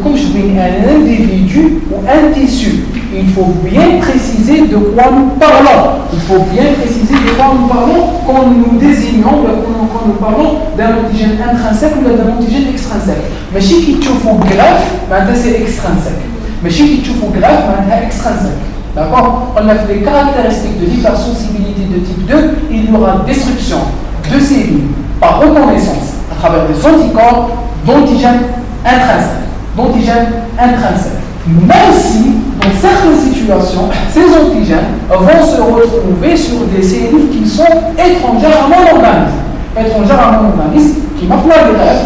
comme je dis un individu ou un tissu, il faut bien préciser de quoi nous parlons. Quand nous désignons, quand nous parlons d'un antigène intrinsèque ou d'un antigène extrinsèque. Mais si tu fais greffe, c'est extrinsèque. Mais si tu fais greffe, c'est extrinsèque. D'accord? On a fait les caractéristiques de l'hypersensibilité de type 2, il y aura destruction de cellules par reconnaissance à travers des anticorps d'antigènes intrinsèques. Même si, dans certaines situations, ces antigènes vont se retrouver sur des cellules qui sont étrangères à mon organisme, qui m'a fait la greffe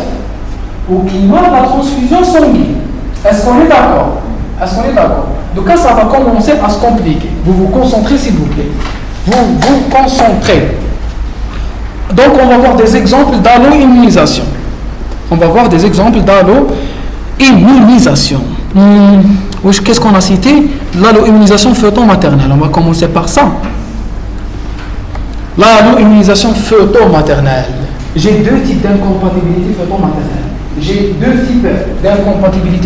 ou qui m'a la transfusion sanguine. Est-ce qu'on est d'accord? Donc là, ça va commencer à se compliquer. Vous vous concentrez, s'il vous plaît. Vous concentrez. Donc, on va voir des exemples d'allo-immunisation. Qu'est-ce qu'on a cité? L'allo-immunisation fœto-maternelle. On va commencer par ça. L'allo-immunisation fœto-maternelle. J'ai 2 types d'incompatibilité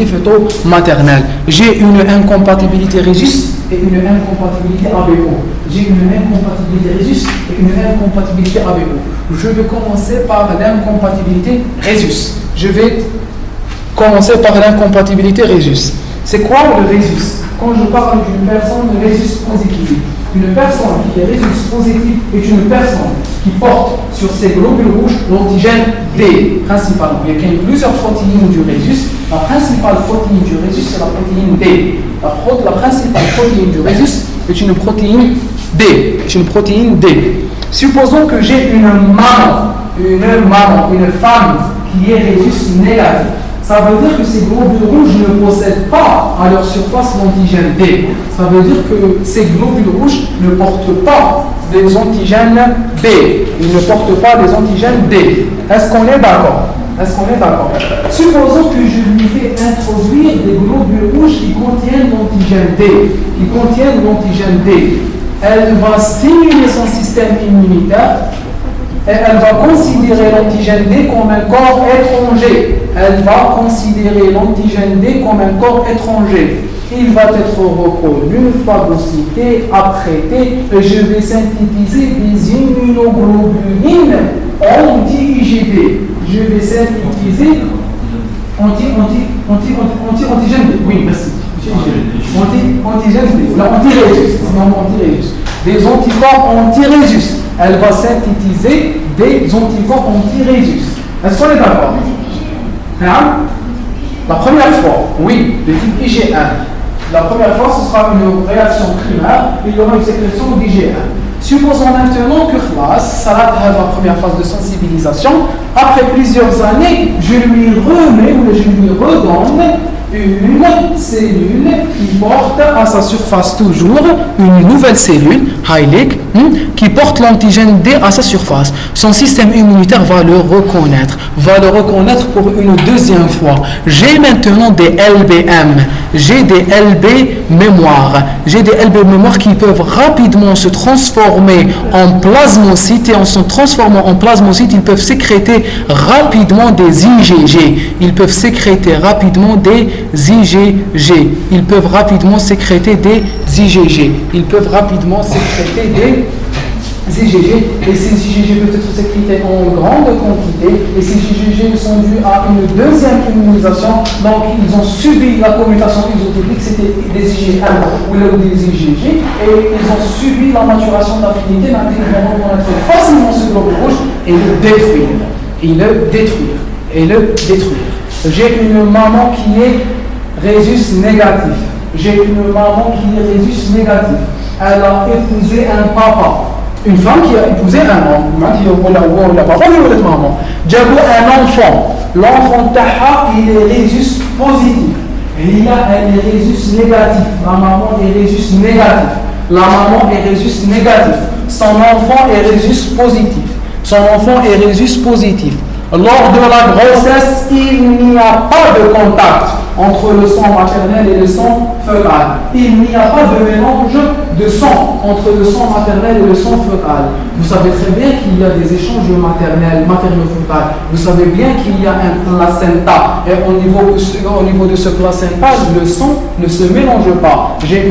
fœto-maternelle. J'ai une incompatibilité Rhésus et une incompatibilité ABO. Je vais commencer par l'incompatibilité Rhésus. C'est quoi le Rhésus? Quand je parle d'une personne Rhésus positive, une personne qui est Rhésus positive est une personne qui porte sur ses globules rouges l'antigène D, principalement. Il y a plusieurs protéines du Rhésus. La principale protéine du Rhésus, c'est la protéine D. La principale protéine du Rhésus est une protéine D. Supposons que j'ai une femme qui est Rhésus négative. Ça veut dire que ces globules rouges ne possèdent pas à leur surface l'antigène D. Ça veut dire que ces globules rouges ne portent pas des antigènes B. Ils ne portent pas des antigènes D. Est-ce qu'on est d'accord? Supposons que je lui fais introduire des globules rouges qui contiennent l'antigène D. Elle va stimuler son système immunitaire et elle va considérer l'antigène D comme un corps étranger. Il va être reconnu, phagocyté, apprêté, et je vais synthétiser des immunoglobulines anti-IgD. Je vais synthétiser antigène D. Oui, merci. Antigène D. Anti-Rhésus. des anticorps anti-rhésus. Elle va synthétiser des anticorps anti-rhésus. Est-ce qu'on est d'accord? Hein? La première fois, oui, de type IgA. La première fois, ce sera une réaction primaire, il y aura une sécrétion d'IgA. Supposons maintenant que ça a la première phase de sensibilisation. Après plusieurs années, je lui remets ou je lui redonne une cellule qui porte à sa surface toujours une nouvelle cellule, Heilig, qui porte l'antigène D à sa surface. Son système immunitaire va le reconnaître pour une deuxième fois. J'ai maintenant des LBM, j'ai des LB mémoires, qui peuvent rapidement se transformer en plasmocytes, et en se transformant en plasmocytes, ils peuvent sécréter rapidement des IgG. Ils peuvent sécréter rapidement des IgG. Ils peuvent rapidement sécréter des IgG. Ils peuvent rapidement sécréter des IgG. Et ces IgG peuvent être sécrétés en grande quantité. Et ces IgG sont dus à une deuxième immunisation. Donc, ils ont subi la commutation isotopique, c'était des IgA ou des IgG. Et ils ont subi la maturation d'affinité. Maintenant, ils vont reconnaître facilement ce globe rouge et le détruire. J'ai une maman qui est rhésus négatif. Elle a épousé un papa. Une femme qui a épousé un homme. Un enfant. L'enfant taha, il est rhésus positif. Il a un rhésus négatif. La maman est rhésus négatif. Son enfant est rhésus positif. Lors de la grossesse, il n'y a pas de contact entre le sang maternel et le sang fœtal. Il n'y a pas de mélange de sang entre le sang maternel et le sang fœtal. Vous savez très bien qu'il y a des échanges materno-fœtals. Vous savez bien qu'il y a un placenta. Et au niveau de ce placenta, le sang ne se mélange pas. J'ai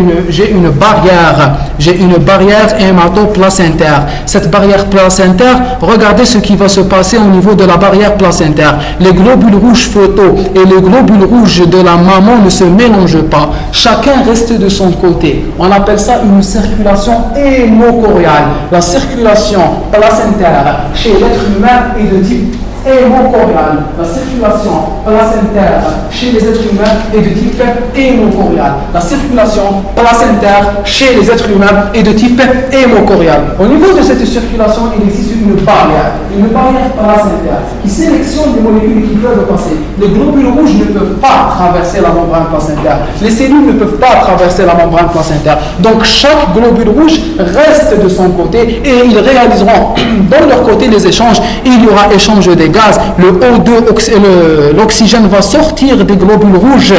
une barrière hémato-placentaire. Cette barrière placentaire, regardez ce qui va se passer au niveau de la barrière placentaire. Les globules rouges fœtaux et les globules rouges de la maman ne se mélangent pas. Chacun reste de son côté. On appelle ça une circulation hémocoriale. La circulation placentaire chez l'être humain est de type hémocorial. La circulation placentaire chez les êtres humains est de type hémocorial. Au niveau de cette circulation, il existe une barrière placentaire qui sélectionne les molécules qui peuvent passer. Les globules rouges ne peuvent pas traverser la membrane placentaire. Les cellules ne peuvent pas traverser la membrane placentaire. Donc chaque globule rouge reste de son côté et ils réaliseront dans leur côté les échanges. Il y aura échange des gaz, le O2, l'oxygène va sortir des globules rouges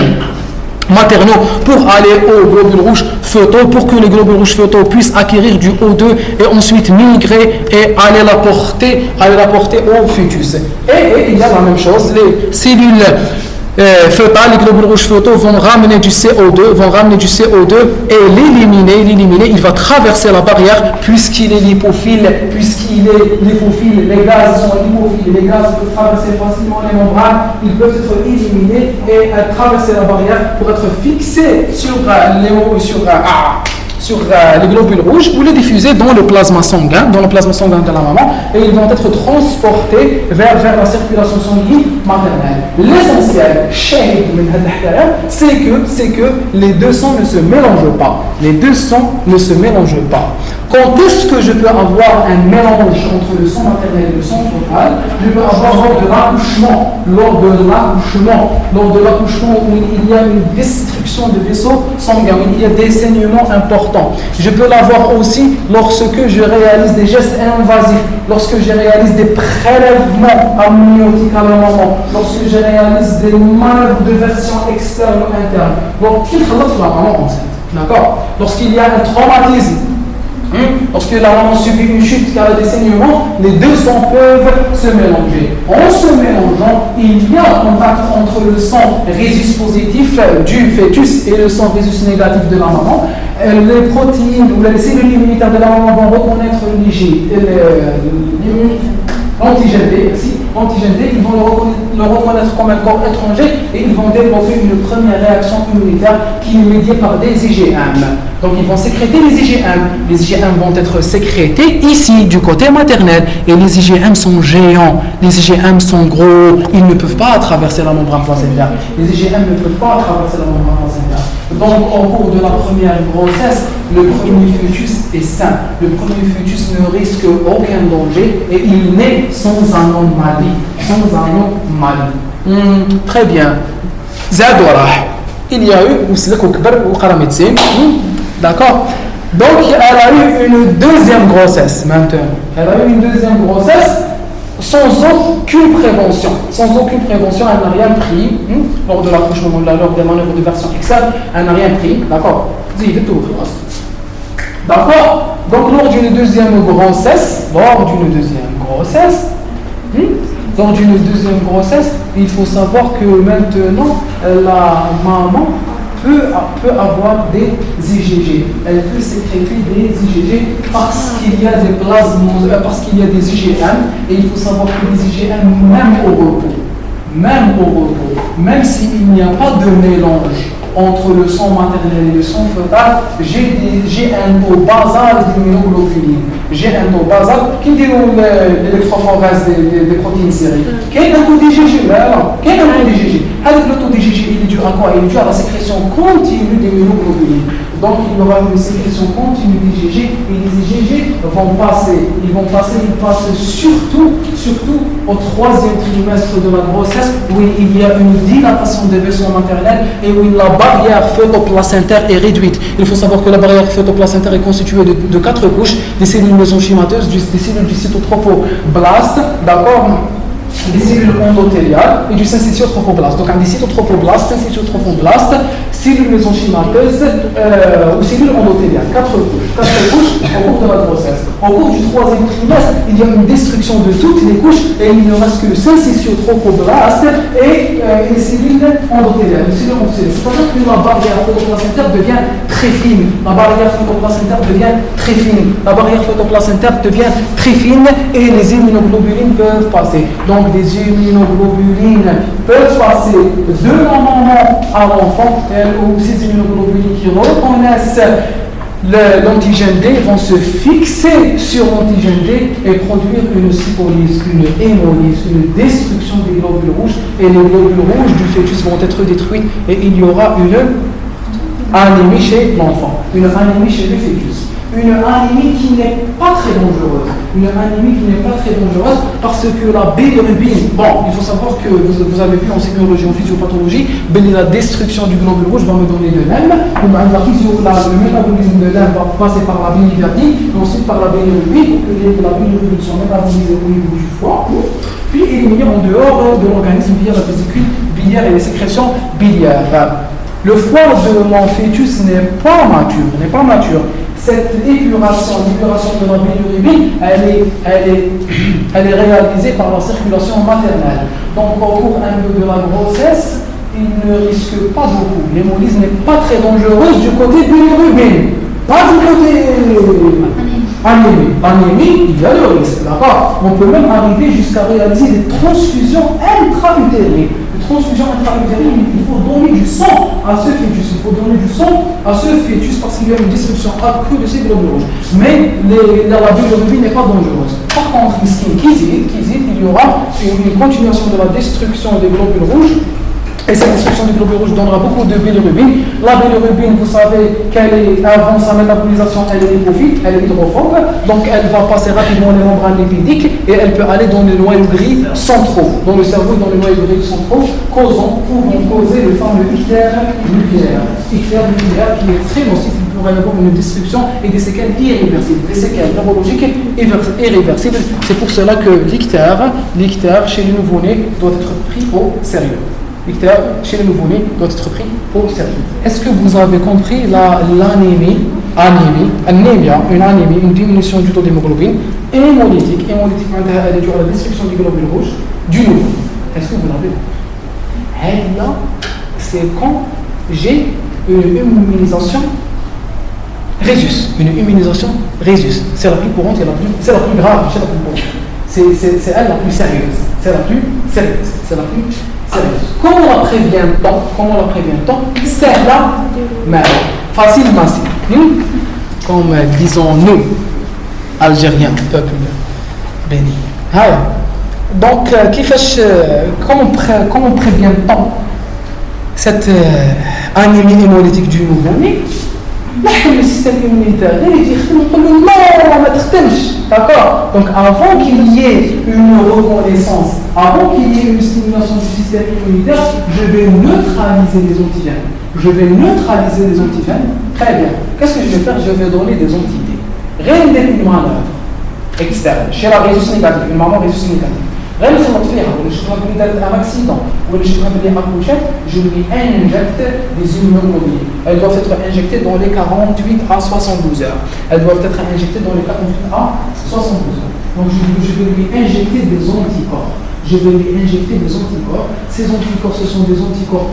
maternaux pour aller aux globules rouges fœtaux, pour que les globules rouges fœtaux puissent acquérir du O2 et ensuite migrer et aller l'apporter au fœtus. Et il y a la même chose, les cellules fœtales, les globules rouges fœtaux vont ramener du CO2 et l'éliminer, il va traverser la barrière puisqu'il est lipophile, les gaz sont lipophiles, les gaz peuvent traverser facilement les membranes, ils peuvent être éliminés et traverser la barrière pour être fixés sur les globules rouges ou les diffuser dans le plasma sanguin de la maman, et ils vont être transportés vers la circulation sanguine maternelle. L'essentiel, c'est que les deux sangs ne se mélangent pas. Quand est-ce que je peux avoir un mélange entre le sang maternel et le sang fœtal? Je peux avoir lors de l'accouchement où il y a une destruction de vaisseaux sanguins, où il y a des saignements importants. Je peux l'avoir aussi lorsque je réalise des gestes invasifs, lorsque je réalise des prélèvements amniotiques à la maman, lorsque je réalise des manœuvres de version externe ou interne. Donc, qui traite la maman enceinte? D'accord? Lorsqu'il y a un traumatisme, lorsque la maman subit une chute car elle a des saignements, les deux sangs peuvent se mélanger. En se mélangeant, il y a un contact entre le sang rhésus positif du fœtus et le sang rhésus négatif de la maman. Les protéines ou les cellules immunitaires de la maman vont reconnaître L'antigène D, ils vont le reconnaître comme un corps étranger et ils vont développer une première réaction immunitaire qui est médiée par des IgM. Donc ils vont sécréter les IgM. Les IgM vont être sécrétés ici, du côté maternel. Et les IgM sont géants, les IgM sont gros, ils ne peuvent pas traverser la membrane placentaire. Les IgM ne peuvent pas traverser la membrane placentaire. Donc au cours de la première grossesse, le premier fœtus est sain. Le premier fœtus ne risque aucun danger et il naît sans anomalie. Très bien. Il y a eu d'accord. Donc elle a eu une deuxième grossesse maintenant. Elle a eu une deuxième grossesse sans aucune prévention. Elle n'a rien pris lors de l'accouchement, lors des manœuvres de version externe, elle n'a rien pris. D'accord. D'accord. Donc lors d'une deuxième grossesse, il faut savoir que maintenant la maman peut avoir des IgG. Elle peut sécréter des IgG parce qu'il y a des plasmos, parce qu'il y a des IgM. Et il faut savoir que les IgM, même au repos, même s'il n'y a pas de mélange entre le sang maternel et le sang fœtal, j'ai un taux basal d'immunoglobuline. J'ai un taux basal qui dit l'électrophorèse des protéines serrées. Quel est un taux d'IgG? Quel est un taux d'IgG? Le taux d'IgG, il est dû à quoi? Il est dû à la sécrétion continue d'immunoglobulines. Donc il y aura une sécrétion continue d'IgG et les IgG vont passer. Ils passent surtout au troisième trimestre de la grossesse où il y a une dilatation des vaisseaux maternels et où la barrière fœtoplacentaire est réduite. Il faut savoir que la barrière fœtoplacentaire est constituée de 4 couches, des cellules mésenchymateuses, des cellules du cytotrophoblast, d'accord, des cellules endothéliales et du syncytiotrophoblaste. Donc, des cytotrophoblast, syncytiotrophoblaste, cellules mésenchymateuses ou cellules endothéliales. 4 couches au cours de la grossesse. Au cours du troisième trimestre, il y a une destruction de toutes les couches et il ne reste que le syncytiotrophoblaste et les cellules endothéliales. C'est-à-dire que la barrière photoplacentaire devient très fine. La barrière photoplacentaire devient très fine et les immunoglobulines peuvent passer. Donc des immunoglobulines peuvent passer de la maman à l'enfant, ou ces immunoglobulines qui reconnaissent l'antigène D vont se fixer sur l'antigène D et produire une cytolyse, une hémolyse, une destruction des globules rouges et les globules rouges du fœtus vont être détruits et il y aura une anémie chez l'enfant, une anémie chez le fœtus. Une anémie qui n'est pas très dangereuse. Parce que la bilirubine, il faut savoir que vous avez vu en sémiologie, en physiopathologie, la destruction du globule rouge va me donner de l'hème. Le métabolisme de l'hème va passer par la biliverdine, ensuite par la bilirubine, pour que la bilirubine soit métabolisée au niveau du foie, puis éliminée en dehors de l'organisme via la vésicule biliaire et les sécrétions biliaires. Le foie de mon fœtus n'est pas mature. Cette épuration de la bilirubine, elle est réalisée par la circulation maternelle. Donc au cours de la grossesse, il ne risque pas beaucoup. L'hémolyse n'est pas très dangereuse du côté bilirubine, pas du côté anémie, il y a le risque, d'accord. On peut même arriver jusqu'à réaliser des transfusions intra-utérines. Il faut donner du sang à ce fœtus. Parce qu'il y a une destruction accrue de ces globules rouges. Mais la bilirubine n'est pas dangereuse. Par contre, il y aura une continuation de la destruction des globules rouges. Et cette destruction du globule rouge donnera beaucoup de bilirubine. La bilirubine, vous savez avant sa métabolisation, elle est lipophiile, elle est hydrophobe. Donc elle va passer rapidement les membranes lipidiques et elle peut aller dans les noyaux gris centraux, dans le cerveau et dans les noyaux gris centraux, pouvant causer le fameux ictère nucléaire. Ictère nucléaire qui est très nocif, il pourrait y avoir une destruction et des séquelles irréversibles, des séquelles neurologiques irréversibles. C'est pour cela que l'ictère chez les nouveau-nés doit être pris au sérieux. L'ictère chez les nouveau-nés doit être pris au sérieux. Est-ce que vous avez compris l'anémie, une diminution du taux d'hémoglobine hémolytique, elle est due à la destruction du globule rouge du nouveau. Est-ce que vous l'avez compris? Là, c'est quand j'ai une immunisation Rhésus. C'est la plus courante et c'est la plus grave chez la plus courante. c'est elle la plus sérieuse. C'est la plus sérieuse. C'est la plus sérieuse. Comment on la prévient-on? Comment la prévient-on? C'est là, mais facilement, comme disons-nous, Algériens, peuple béni. Donc, comment prévient-on cette anémie hémolytique du nouveau-né? Le système immunitaire, il dit non, d'accord? Donc, avant qu'il y ait une reconnaissance, avant qu'il y ait une stimulation du système immunitaire, je vais neutraliser les antigènes. Je vais neutraliser les antigènes. Très bien. Qu'est-ce que je vais faire? Je vais donner des antidés. Rien d'une manœuvre externe. Chez la rhésus négative, une maman rhésus négative. Rien de ce qu'on fait, un accident ou je lui injecte des immunoglobulines. Elles doivent être injectées dans les 48 à 72 heures. Elles doivent être injectées dans les 48 à 72 heures. Donc je vais lui injecter des anticorps. Je vais lui injecter des anticorps. Ces anticorps, ce sont des anticorps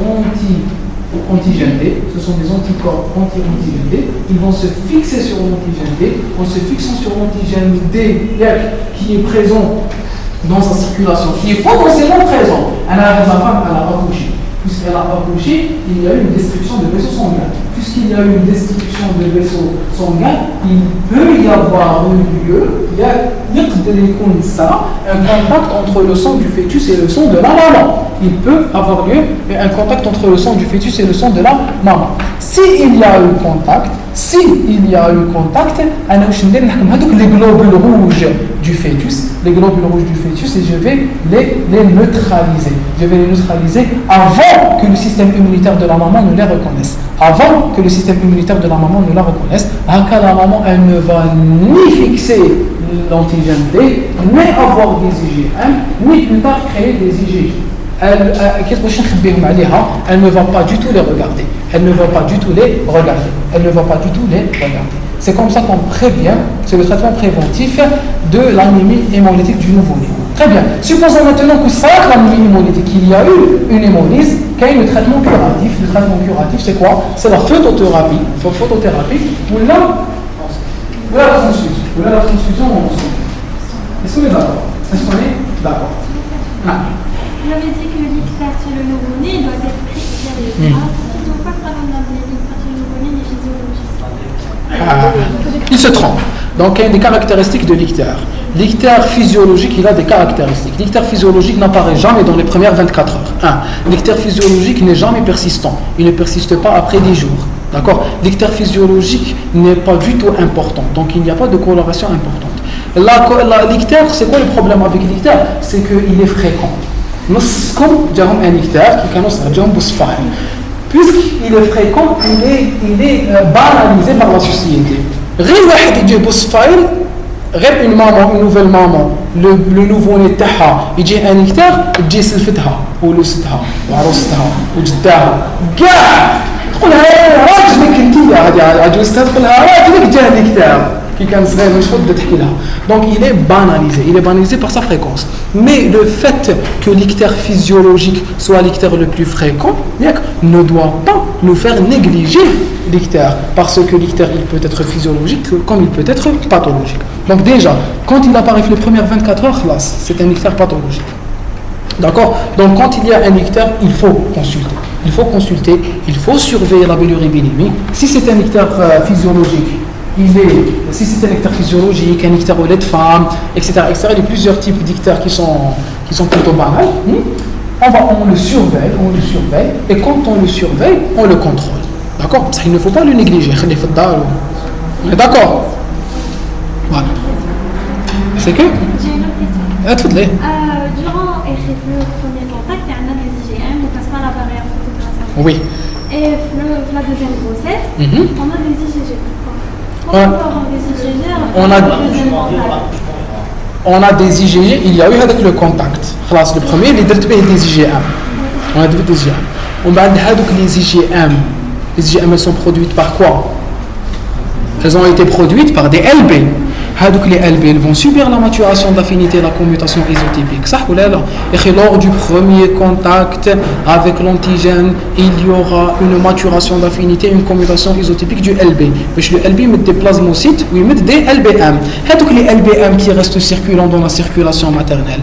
antigènes D. Ce sont des anticorps anti-antigènes D. Ils vont se fixer sur l'antigène D. En se fixant sur l'antigène D qui est présent dans sa circulation, qui est potentiellement présent. La femme, elle a accouché. Puisqu'elle a accouché, il y a eu une destruction de vaisseaux sanguins. Puisqu'il y a eu une destruction de vaisseaux sanguins, il peut y avoir lieu, un contact entre le sang du fœtus et le sang de la maman. Il peut avoir lieu un contact entre le sang du fœtus et le sang de la maman. S'il y a eu contact, les globules rouges du fœtus, et je vais les neutraliser. Je vais les neutraliser avant que le système immunitaire de la maman ne les reconnaisse. Avant que le système immunitaire de la maman ne la reconnaisse, la maman, elle ne va ni fixer l'antigène D, ni avoir des IgM, ni plus tard créer des IgG. Elle ne va pas du tout les regarder. C'est comme ça qu'on prévient, c'est le traitement préventif de l'anémie hémolytique du nouveau-né. Très bien. Supposons maintenant que ça, l'anémie hémolytique, il y a eu une hémolyse, qu'il y a eu le traitement curatif. Le traitement curatif, c'est quoi? C'est la photothérapie. Ou la transfusion en sang. Est-ce qu'on est d'accord? Vous avez dit que l'ictère sur le nouveau-né doit être pris sérieux. Donc, pas vraiment l'ictère sur le nouveau-né, les physiologistes. Il se trompe. Donc, il y a des caractéristiques de l'ictère. L'ictère physiologique, il a des caractéristiques. L'ictère physiologique n'apparaît jamais dans les premières 24 heures. L'ictère physiologique n'est jamais persistant. Il ne persiste pas après 10 jours. D'accord? L'ictère physiologique n'est pas du tout important. Donc, il n'y a pas de coloration importante. L'ictère, c'est quoi le problème avec l'ictère? C'est qu'il est fréquent. نصكم جاهم un ictère qui كانوا جاهم بوصفار. Puisqu'il est fréquent, il est banalisé par la société. غير واحد يجي بوصفار غير une maman, une nouvelle maman, le nouveau-né تاعها يجي un ictère تجي سلفتها ولوستها وعروستها وجداها كاع تقولها راجلك انت هذه عجوزتها تقولها راجلك جا الإكتار qui كان صغير مش فضل تحكي لها. Donc il est banalisé par sa fréquence. Mais le fait que l'ictère physiologique soit l'ictère le plus fréquent ne doit pas nous faire négliger l'ictère, parce que l'ictère il peut être physiologique comme il peut être pathologique. Donc déjà, quand il apparaît les premières 24 heures, c'est un ictère pathologique. D'accord? Donc quand il y a un ictère, il faut consulter, il faut surveiller la bilirubénémie. Si c'est un ictère physiologique, si c'est un ictère physiologique, un ictère au lait de femme, etc., il y a plusieurs types d'ictères qui sont plutôt banals. On le surveille, et quand on le surveille, on le contrôle. D'accord? Il ne faut pas le négliger. On est d'accord? Voilà. C'est que? J'ai une autre question. Toutes Durant le premier contact, il y a des IgM, on passe pas la barrière photographie. Oui. Et la deuxième grossesse, on a des IgG. Pourquoi on peut avoir des IgG on a des IgG, il y a eu avec le contact. Le premier, il est des IgM. On a des IgM. On va dire que les IgM, elles sont produites par quoi? Elles ont été produites par des LB. les LB ils vont subir la maturation d'affinité et la commutation isotypique. Ça ou là, et lors du premier contact avec l'antigène, il y aura une maturation d'affinité et une commutation isotypique du LB. Mais le LB met des plasmocytes ou il met des LBM. Les LBM qui restent circulants dans la circulation maternelle,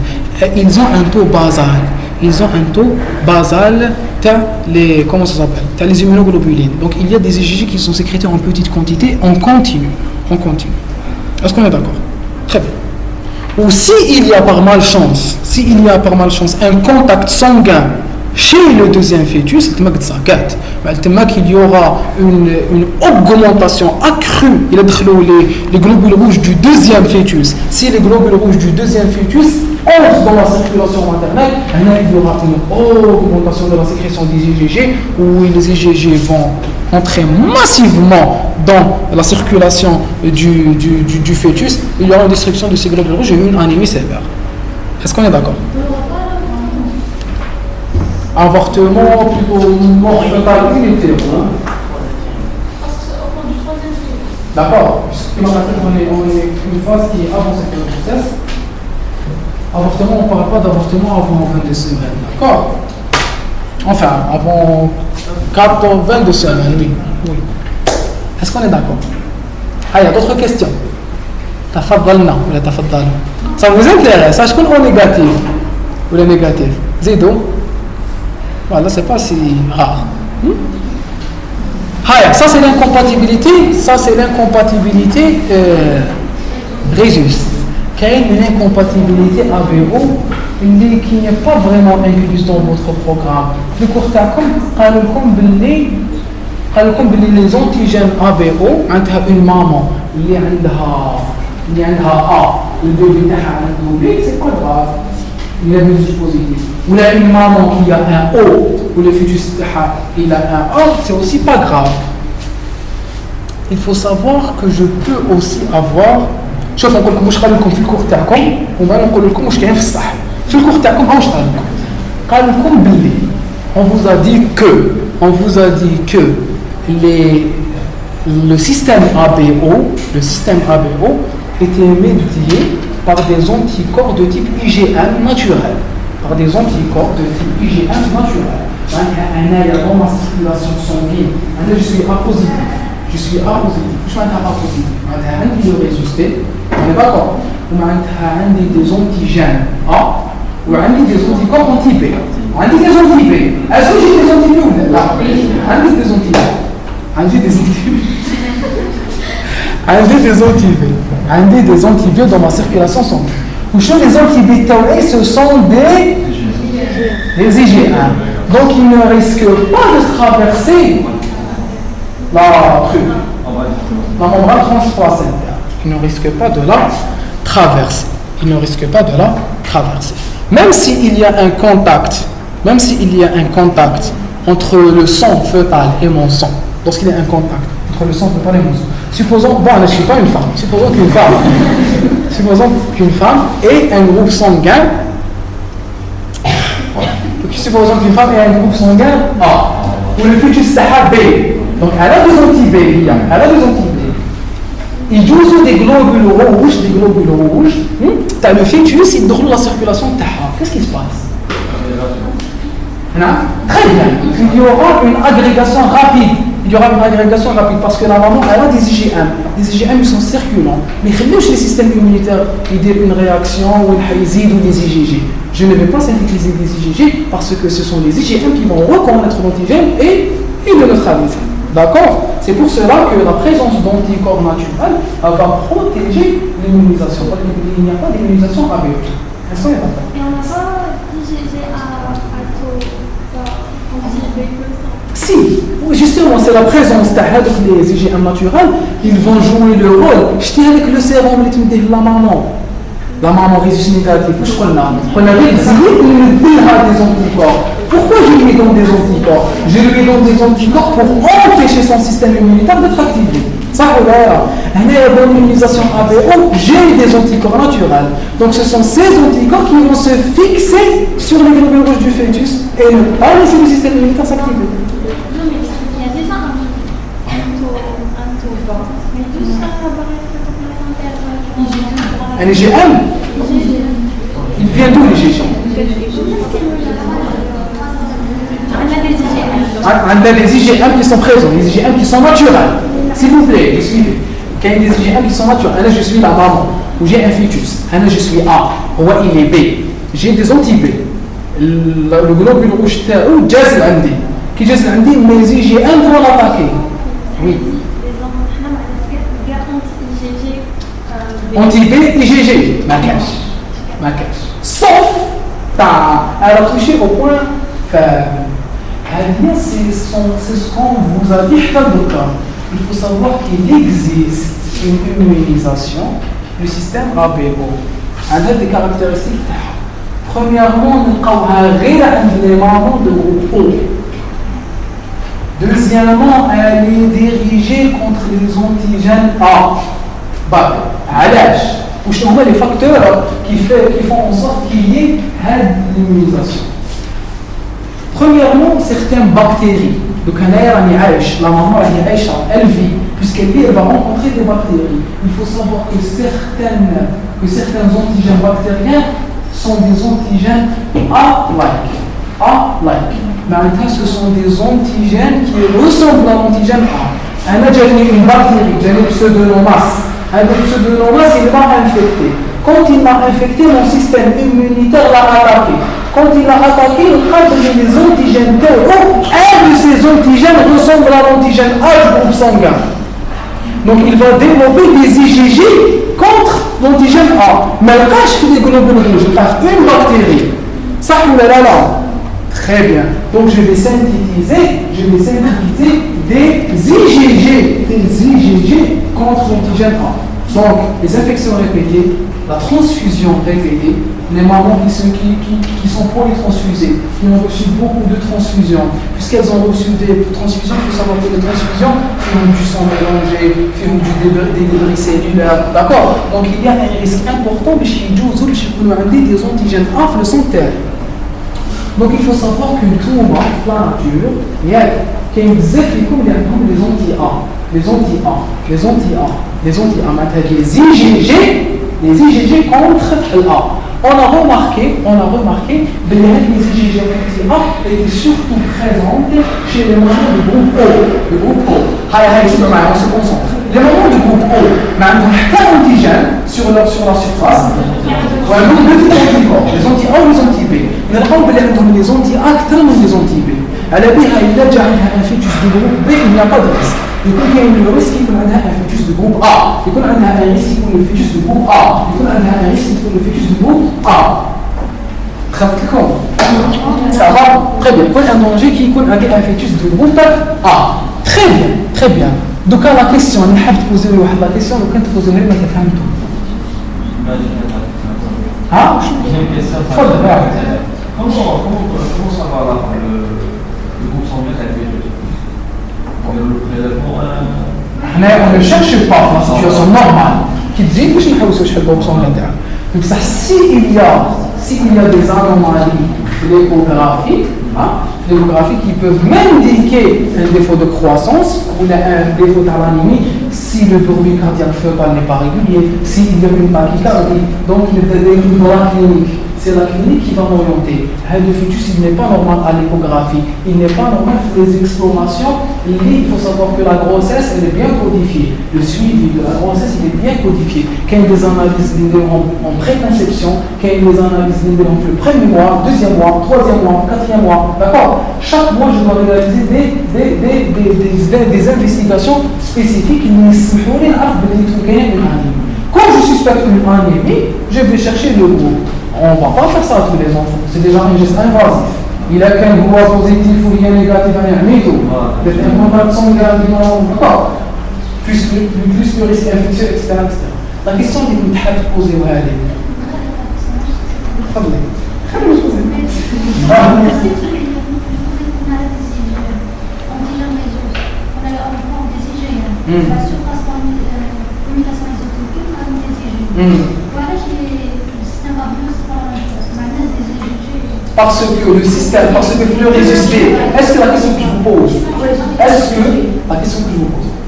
ils ont un taux basal. Ils ont un taux basal, comment ça s'appelle, les immunoglobulines. Donc il y a des IgG qui sont sécrétés en petite quantité, en continu. Est-ce qu'on est d'accord? Très bien. Ou s'il y a par malchance, un contact sanguin chez le deuxième fœtus, il y aura une augmentation accrue, il y a les globules rouges du deuxième fœtus. Si les globules rouges du deuxième fœtus entrent dans la circulation maternelle, il y aura une augmentation de la sécrétion des IgG, où les IgG vont entrer massivement dans la circulation du fœtus. Il y aura une destruction de ces globules rouges et une anémie sévère. Est-ce qu'on est d'accord? Avortement, plutôt mort fœtale unitaire. D'accord. On est une phase qui est avancée dans le process. Avortement, on ne parle pas d'avortement avant 22 semaines. D'accord. Enfin, avant 22 semaines, oui. Est-ce qu'on est d'accord? Il y a d'autres questions. Tafaddalna ou la tafaddal. Ça vous intéresse? Est-ce qu'on est négatif ou le négatif? Zédo. Voilà, c'est pas si rare. Ça c'est l'incompatibilité. Rhésus. Quelle est une incompatibilité ABO qui n'est pas vraiment incluse dans votre programme? Le cours les antigènes ABO, une maman, il y a A, le bébé a un B, c'est pas grave. Il y a des positifs. Ou là, une maman qui a un O, ou le fœtus il a un A, c'est aussi pas grave. Il faut savoir que je peux aussi avoir. شوف نقول لكم واش قال لكم في الكور تاعكم وما نقول لكم واش كاين في الصح. في الكور تاعكم واش قال لكم باللي on vous a dit que le système ABO était médié par des anticorps de type IgM naturel. Dans ma circulation sanguine, je suis A positif. Je suis A positif. Je suis A positif. Je suis résisté. On est d'accord. J'ai des antigènes A ou des anticorps anti-B. J'ai des anti-B. Est-ce que j'ai des anti-B ou non? J'ai des anti-B. J'ai des anti-B dans ma circulation sanguine. Les anti-B, ce sont des IgA. Donc ils ne risquent pas de traverser la membrane transplacentaire. Ils ne risquent pas de la traverser. Même s'il y a un contact entre le sang fœtal et mon sang, lorsqu'il y a un contact entre le sang fœtal et mon sang, supposons, je ne suis pas une femme, supposons qu'une femme ait un groupe sanguin. Supposons qu'une femme ait un groupe sanguin A, ou le fœtus B. Donc elle a des anti-B. Il joue des globules rouges. T'as le fœtus, il donne la circulation. Qu'est-ce qui se passe? Très bien. Il y aura une agrégation rapide. Parce que la maman, elle a des IgM. Les IgM, ils sont circulants. Mais les systèmes immunitaires, ils donnent une réaction ou des IgG. Je ne vais pas synthétiser des IgG parce que ce sont les IgM qui vont reconnaître l'antigène et le neutraliser. D'accord? C'est pour cela que la présence d'anticorps naturels va protéger l'immunisation. Il n'y a pas d'immunisation ABO. Est-ce qu'on est d'accord? Et on n'a pas d'IgG à anti-B comme ça. Si, justement, c'est la présence des IgM naturels, ils vont jouer le rôle. Je tiens avec le sérum, la maman rhésus négative, on a des anticorps. Pourquoi je lui donne des anticorps? Je lui donne des anticorps pour empêcher son système immunitaire d'être activé. Ça, voilà. Une bonne immunisation ABO, j'ai des anticorps naturels. Donc ce sont ces anticorps qui vont se fixer sur les globules rouges du fœtus et ne pas laisser le système immunitaire s'activer. Non, mais il y a déjà un taux bas. Mais tout ça apparaît placentaire. Un IgM, il vient d'où l'IgG? On a des IgM qui sont présents, des IgM qui sont naturels. S'il vous plaît, suivez. Quand il y a des IgM qui sont naturels, je suis la maman, ou j'ai un fœtus, je suis A, ou il est B, j'ai des anti-B. Le globule rouge ou jazz l'andi. Qui jazz l'andi, mes IgM vont l'attaquer. Oui. Anti-B, IgG, ma cache. Sauf, elle a touché au point faible. C'est ce qu'on vous a dit dans le cas. Il faut savoir qu'il existe une immunisation du système ABO. Elle a des caractéristiques. Premièrement, nous avons les membres de groupe O. Deuxièmement, elle est dirigée contre les antigènes A. À l'âge. Où je les facteurs qui font en sorte qu'il y ait l'immunisation. Premièrement, certaines bactéries. Donc, la maman, elle vit. Puisqu'elle vit, elle va rencontrer des bactéries. Il faut savoir que certains antigènes bactériens sont des antigènes A-like. Mais ce sont des antigènes qui ressemblent à l'antigène A. On a déjà une bactérie, j'ai pseudomonas. Un pseudomonas, il m'a infecté. Quand il m'a infecté, mon système immunitaire l'a attaqué. Quand il l'a attaqué, il a donné des antigènes T. Un de ces antigènes ressemble à l'antigène A du groupe sanguin. Donc il va développer des IgG contre l'antigène A. Mais le cas, je fais des globules rouges, je passe une bactérie. Ça, là. Très bien. Donc je vais synthétiser des IgG contre l'antigène A. Donc les infections répétées, la transfusion répétée, les mamans qui sont polytransfusées, qui ont reçu beaucoup de transfusions, puisqu'elles ont reçu des transfusions, il faut savoir que les transfusions font du sang mélangé, font des débris cellulaires, d'accord? Donc il y a un risque important de chez des antigènes A dans le santé. Donc il faut savoir qu'une tumeur, la nature, il y a des IgG contre l'A. On a remarqué que les IgG contre l'A étaient surtout présentes chez les mamans du groupe O. Le groupe O. On se concentre. Les mamans du groupe O, un antigène sur la surface. Les anti-A ou les anti-B. Les anti-A tellement les anti-B. Elle a dit qu'il y a un fœtus de groupe B, il n'y a pas de risque. Il y a un risque qu'il y a un fœtus de groupe A. Il y a un risque qu'il y a un fœtus de groupe A. Il y a un risque qu'il y a un fœtus de groupe A. Ça va très bien. Il y a un danger qui a un fœtus de groupe A. Très bien. Donc la question, je vais poser la question, je vais poser la question. Comment savoir là le groupe sanguin a été le prélèvement on ne cherche pas dans la situation normale qui dit que je ne sais pas si le groupe sanguin est. Donc s'il y a des anomalies l'échographie qui peuvent même indiquer un défaut de croissance ou un défaut d'anémie si le bruit cardiaque fœtal n'est pas régulier, s'il y a une tachycardie, donc il y a des cliniques. C'est la clinique qui va m'orienter. Le fœtus, il n'est pas normal à l'échographie, il n'est pas normal pour les explorations. Il faut savoir que la grossesse, elle est bien codifiée. Le suivi de la grossesse, il est bien codifié. Quand il y a des analyses en préconception, quand il y a des analyses le premier mois, deuxième mois, troisième mois, quatrième mois, d'accord? Chaque mois, je dois réaliser des investigations spécifiques. Quand je suspecte une anémie, je vais chercher le groupe. On ne va pas faire ça à tous les enfants. C'est déjà un geste invasif. Il a qu'un groupe positif ou il y a négatif à un mytho. Peut-être un contact sanguin, plus le risque infectieux, etc. La question est que vous poser où elle est. La surface par communication isotopique, on a des IgG. Voilà, le système nerveux, c'est pas la même chose. Maintenant, des IgG. Parce que le système, parce que le résisté. Est-ce que la question que je vous pose,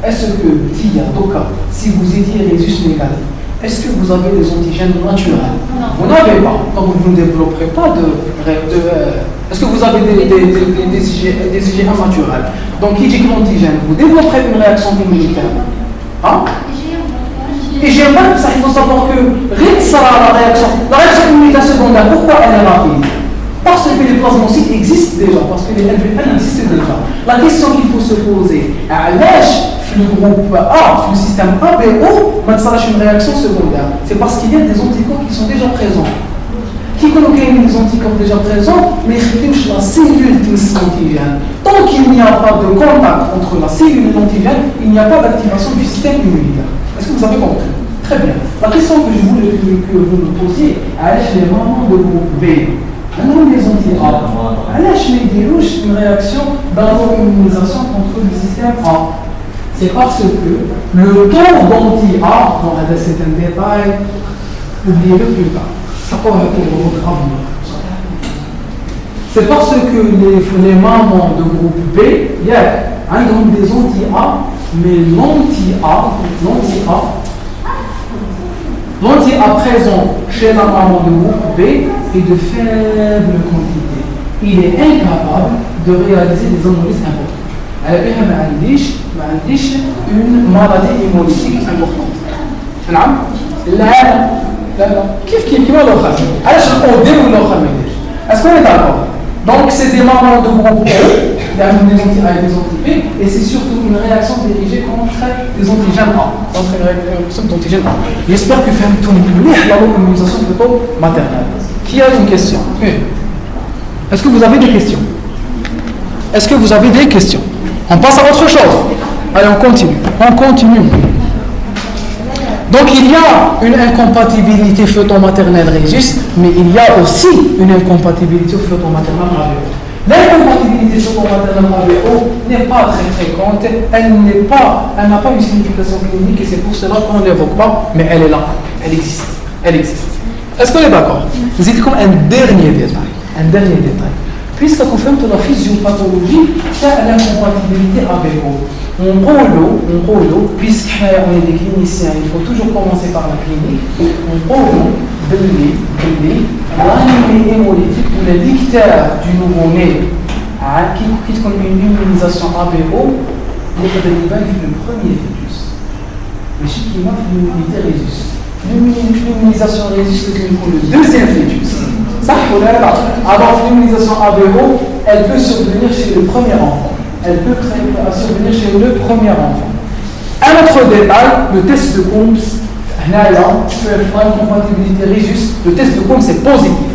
est-ce que, Tia, Doka, si vous étiez résus négatif, est-ce que vous avez des antigènes naturels? Vous n'avez pas. Donc vous ne développerez pas est-ce que vous avez des IgA naturels? Donc qui dit que l'antigène, vous développerez une réaction immunitaire. Hein? Et j'aime pas ça, il faut savoir que rien que ça, la réaction immunitaire secondaire, pourquoi elle est rapide? Parce que les plasmocytes existent déjà, parce que les LVN existent déjà. La question qu'il faut se poser, à l'âge, le groupe A, le système ABO, maintenant c'est une réaction secondaire. C'est parce qu'il y a des anticorps qui sont déjà présents. Qui connaît des anticorps déjà présents, mais la cellule de l'antigène. Tant qu'il n'y a pas de contact entre la cellule et l'antigène, il n'y a pas d'activation du système immunitaire. Est-ce que vous avez compris? Très bien. La question que je voulais que vous me posiez, à les mamans de groupe B, maintenant les anti-A, à une réaction d'immunisation contre le système A. C'est parce que le taux d'anti-A, c'est un détail, oubliez-le plus tard. Ça peut être votre avenir. C'est parce que les mamans de groupe B, il y a des anti-A, mais l'anti-A présent chez la maman de groupe B est de faible quantité. Il est incapable de réaliser des analyses importantes. Elle a une maladie hémolytique importante. Est-ce qu'on est d'accord? Donc c'est des mamans de groupe E, il y a des anti-A et des anti-B, et c'est surtout une réaction dirigée contre des antigènes A. Donc une réaction d'antigène A. J'espère que vous faites tout la immunisation plutôt maternelle. Qui a une question? Est-ce que vous avez des questions? Est-ce que vous avez des questions? On passe à autre chose. Allez, on continue. Donc il y a une incompatibilité fœto-maternelle Régis, mais il y a aussi une incompatibilité fœto-maternelle ABO. L'incompatibilité fœto-maternelle ABO n'est pas très fréquente, elle n'a pas une signification clinique et c'est pour cela qu'on ne l'évoque pas, mais elle est là, elle existe. Est-ce qu'on est d'accord? Vous êtes comme un dernier détail. Puisque confirme la physiopathologie, c'est l'incompatibilité ABO. On rôle, puisqu'on est des cliniciens, il faut toujours commencer par la clinique. On rôle l'anémie hémolytique ou le dictaire du nouveau-né qui connaît une immunisation ABO, le premier fœtus. Le chiquima, l'immunité Rhésus. L'immunisation Rhésus, le deuxième fœtus. Ça, alors l'immunisation ABO, elle peut survenir chez le premier enfant. Elle peut survenir chez le premier enfant. Un autre détail, le test de Coombs, l'incompatibilité Rhésus, le test de Coombs est positif.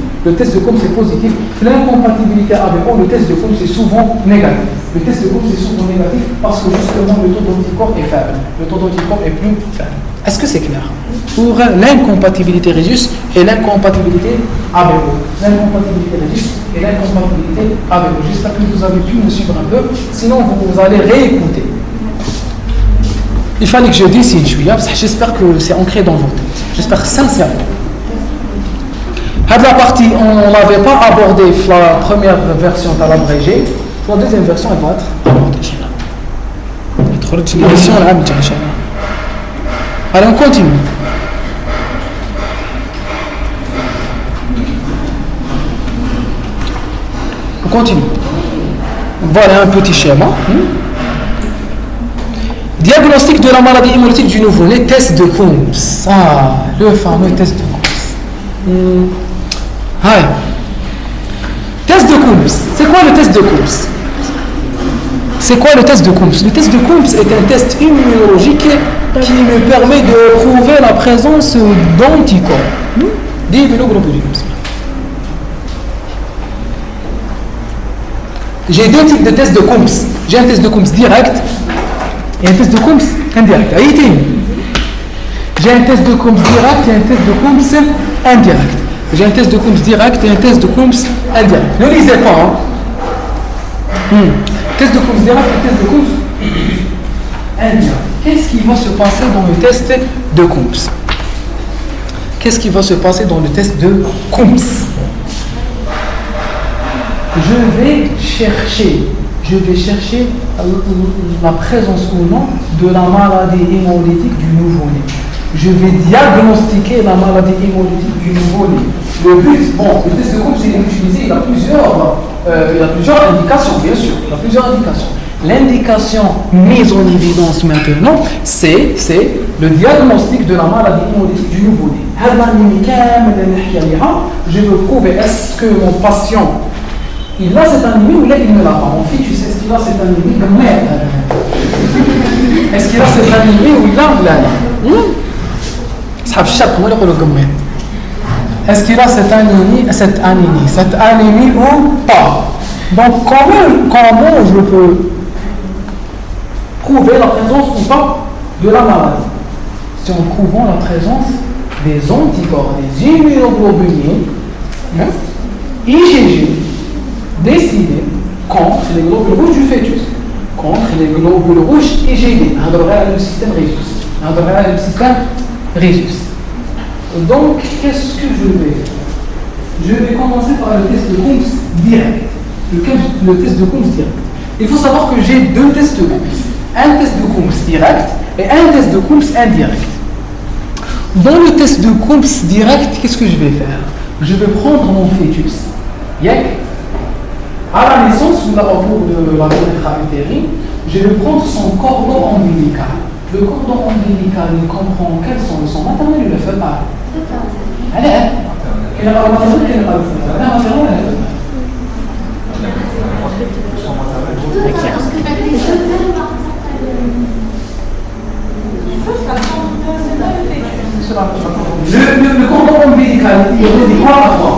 L'incompatibilité ABO, le test de Coombs est souvent négatif. Parce que justement le taux d'anticorps est faible. Le taux d'anticorps est plus faible. Est-ce que c'est clair? Pour l'incompatibilité Rhésus et l'incompatibilité ABO. J'espère que vous avez pu me suivre un peu, sinon vous allez réécouter. Il fallait que je décide, j'espère que c'est ancré dans votre tête. J'espère sincèrement. La partie, on ne l'avait pas abordée, la première version à l'abrégé. La deuxième version, elle va être abordée. Allez, on continue. Voilà un petit schéma. Diagnostic de la maladie hémolytique du nouveau-né, test de Coombs. Le fameux test de Coombs. Test de Coombs. C'est quoi le test de Coombs? Le test de Coombs est un test immunologique qui me permet de prouver la présence d'anticorps. J'ai deux types de tests de Coombs. J'ai un test de Coombs direct et un test de Coombs indirect. J'ai un test de Coombs direct et un test de Coombs indirect. Ne lisez pas. Test de Coombs direct et test de Coombs indirect. Qu'est-ce qui va se passer dans le test de Coombs? Je vais chercher la présence ou non de la maladie hémolytique du nouveau-né. je vais diagnostiquer la maladie hémolytique du nouveau-né. Le but, le test de Coombs, il est utilisé, il a plusieurs indications, bien sûr, il a plusieurs indications. L'indication mise en évidence maintenant, c'est le diagnostic de la maladie hémolytique du nouveau-né. Je veux prouver, est-ce que mon patient, il a cette anémie ou là il ne l'a pas? Mon fils, est-ce qu'il a cette anémie? Est-ce qu'il a cette anémie ou il a? Est-ce qu'il a cette anémie ou pas? Donc comment je peux prouver la présence ou pas de la maladie? C'est en prouvant la présence des anticorps, des immunoglobulines IgG destinés contre les globules rouges du fœtus, contre les globules rouges IgD, le système Rhésus. Donc, qu'est-ce que je vais faire? Je vais commencer par le test de Coombs direct. Le test de Coombs direct. Il faut savoir que j'ai deux tests de Coombs. Un test de Coombs direct et un test de Coombs indirect. Dans le test de Coombs direct, qu'est-ce que je vais faire? Je vais prendre mon fœtus. À la naissance ou au cours de la intra-utérine, je vais prendre son cordon ombilical. Le cordon ombilical, il comprend quels sont le sang maternel et le fœtal. Allez, il y a le maternel et le fœtal. Le cordon ombilical, il dit quoi à toi?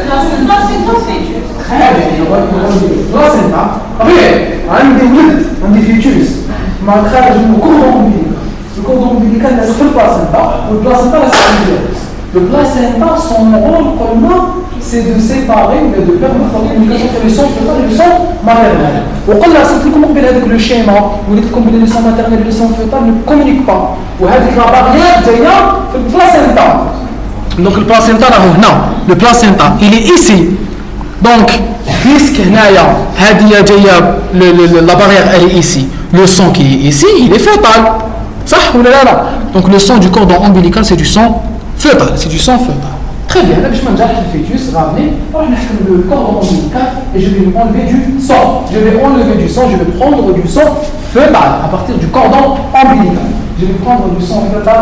La placenta fœtus. Très bien, il y a le placenta. عندي فيتوس مع خارج من الكوردون ombilical. Le cordon ombilical laisse le placenta. Le placenta laisse le placenta, son rôle c'est de séparer, mais de permettre la communication entre le sang fœtal et le sang maternel. وقلنا رسمت لكم قبل هذاك لو شيما وليت لكم بلي لو sang maternel et le sang fœtal ne communiquent pas. وهذيك لا باريير جايه في البلاسينتا. Donc le placenta là, non, le placenta, il est ici. Donc, puisque la barrière elle est ici, le sang qui est ici, il est fœtal. Ça, là. Donc le sang du cordon ombilical, c'est du sang fœtal. C'est du sang fœtal. Très bien, là je m'en le fœtus, ramener, le cordon ombilical et je vais enlever du sang. Je vais prendre du sang fœtal à partir du cordon ombilical. Je vais prendre du sang fœtal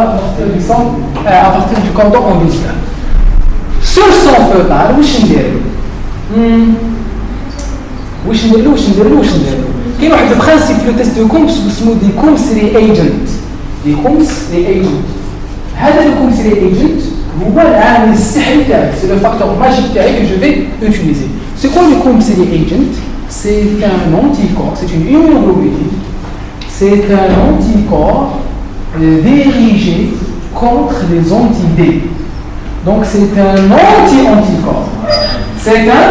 à partir du cordon ombilical. Ce sang fœtal, واش نديرو كاين واحد البرانسيب في التيست دو كومبس اسمه دي كومبس رياجنت. هذا الكومبس رياجنت هو العامل السحري تاعك، سي لو فاكتور ماجيك تاعك que je vais utiliser. C'est quoi le كومبس رياجنت? C'est un anticorps, c'est une immunoglobuline. C'est un anticorps dirigé contre les anti-D. Donc c'est un anti-anticorps. C'est un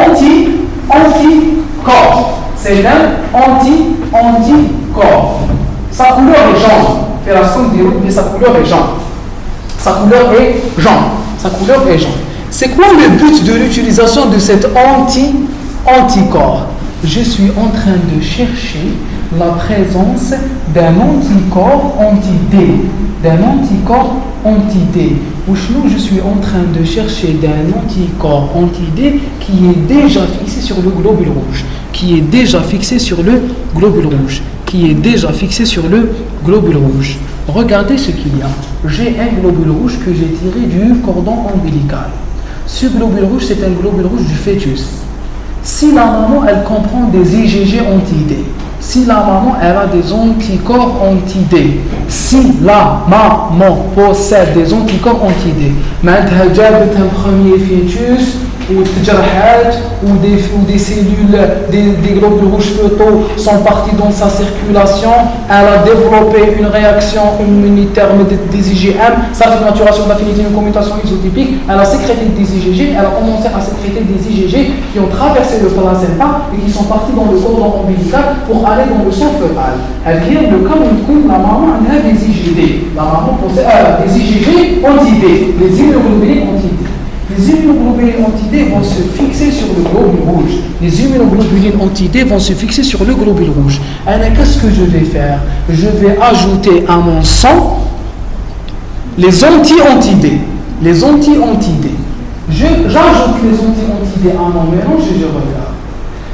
anti-anticorps. C'est un anti-anticorps. Sa couleur est jaune. Fais la somme des routes, mais sa couleur est jaune. C'est quoi le but de l'utilisation de cet anticorps? Je suis en train de chercher la présence d'un anticorps anti-D. Je suis en train de chercher d'un anticorps anti-D qui est déjà fixé sur le globule rouge. Regardez ce qu'il y a. J'ai un globule rouge que j'ai tiré du cordon ombilical. Ce globule rouge, c'est un globule rouge du fœtus. Si la maman, elle comprend des IgG anti-D, si la maman, elle a des anticorps anti-D, si la maman possède des anticorps anti-D, معناتها جابت un premier fœtus ou des cellules, des globules rouges fœtaux sont partis dans sa circulation, elle a développé une réaction immunitaire des IgM, sa dénaturation d'affinité, une commutation isotypique, elle a sécrété des IgG, elle a commencé à sécréter des IgG qui ont traversé le placenta et qui sont partis dans le cordon ombilical pour aller dans le sang fœtal. Elle vient le cas où la maman a des IgD, la maman possède des IgG anti-D, les immunoglobulines anti-D. Les immunoglobulines anti-D vont se fixer sur le globule rouge. Alors, qu'est-ce que je vais faire? Je vais ajouter à mon sang les anti-anti-D. Les anti-anti-D. J'ajoute les anti-anti-D à mon mélange et je regarde.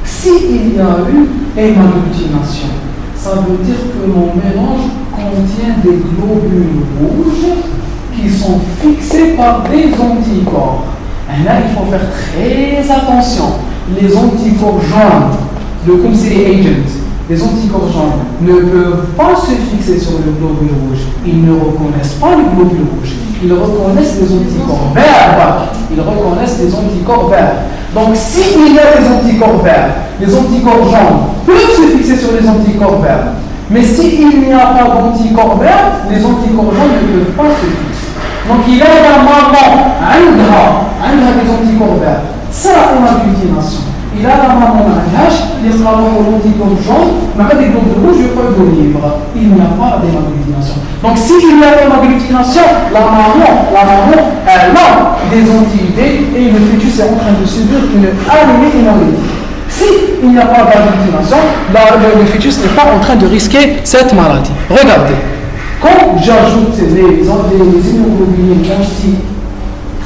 S'il y a eu hémagglutination, ça veut dire que mon mélange contient des globules rouges qui sont fixés par des anticorps. Et là, il faut faire très attention. Les anticorps jaunes, le Kumsiri agent, les anticorps jaunes ne peuvent pas se fixer sur le globule rouge. Ils ne reconnaissent pas le globule rouge. Ils reconnaissent les anticorps verts. Ils reconnaissent les anticorps verts. Donc, s'il y a des anticorps verts, les anticorps jaunes peuvent se fixer sur les anticorps verts. Mais s'il n'y a pas d'anticorps verts, les anticorps jaunes ne peuvent pas se fixer. Donc, il y a la maman, des anticorps verts. C'est la hémagglutination. Il a la maman à l'âge, les anticorps jaunes, mais avec des globules rouges, je peux le libre. Il n'y a pas d'hémagglutination. Donc, s'il y a hémagglutination, la maman, elle a des anti-D et le fœtus est en train de subir une anémie hémolytique. S'il n'y a pas d'agglutination, le fœtus n'est pas en train de risquer cette maladie. Regardez. Quand j'ajoute les immunoglobulines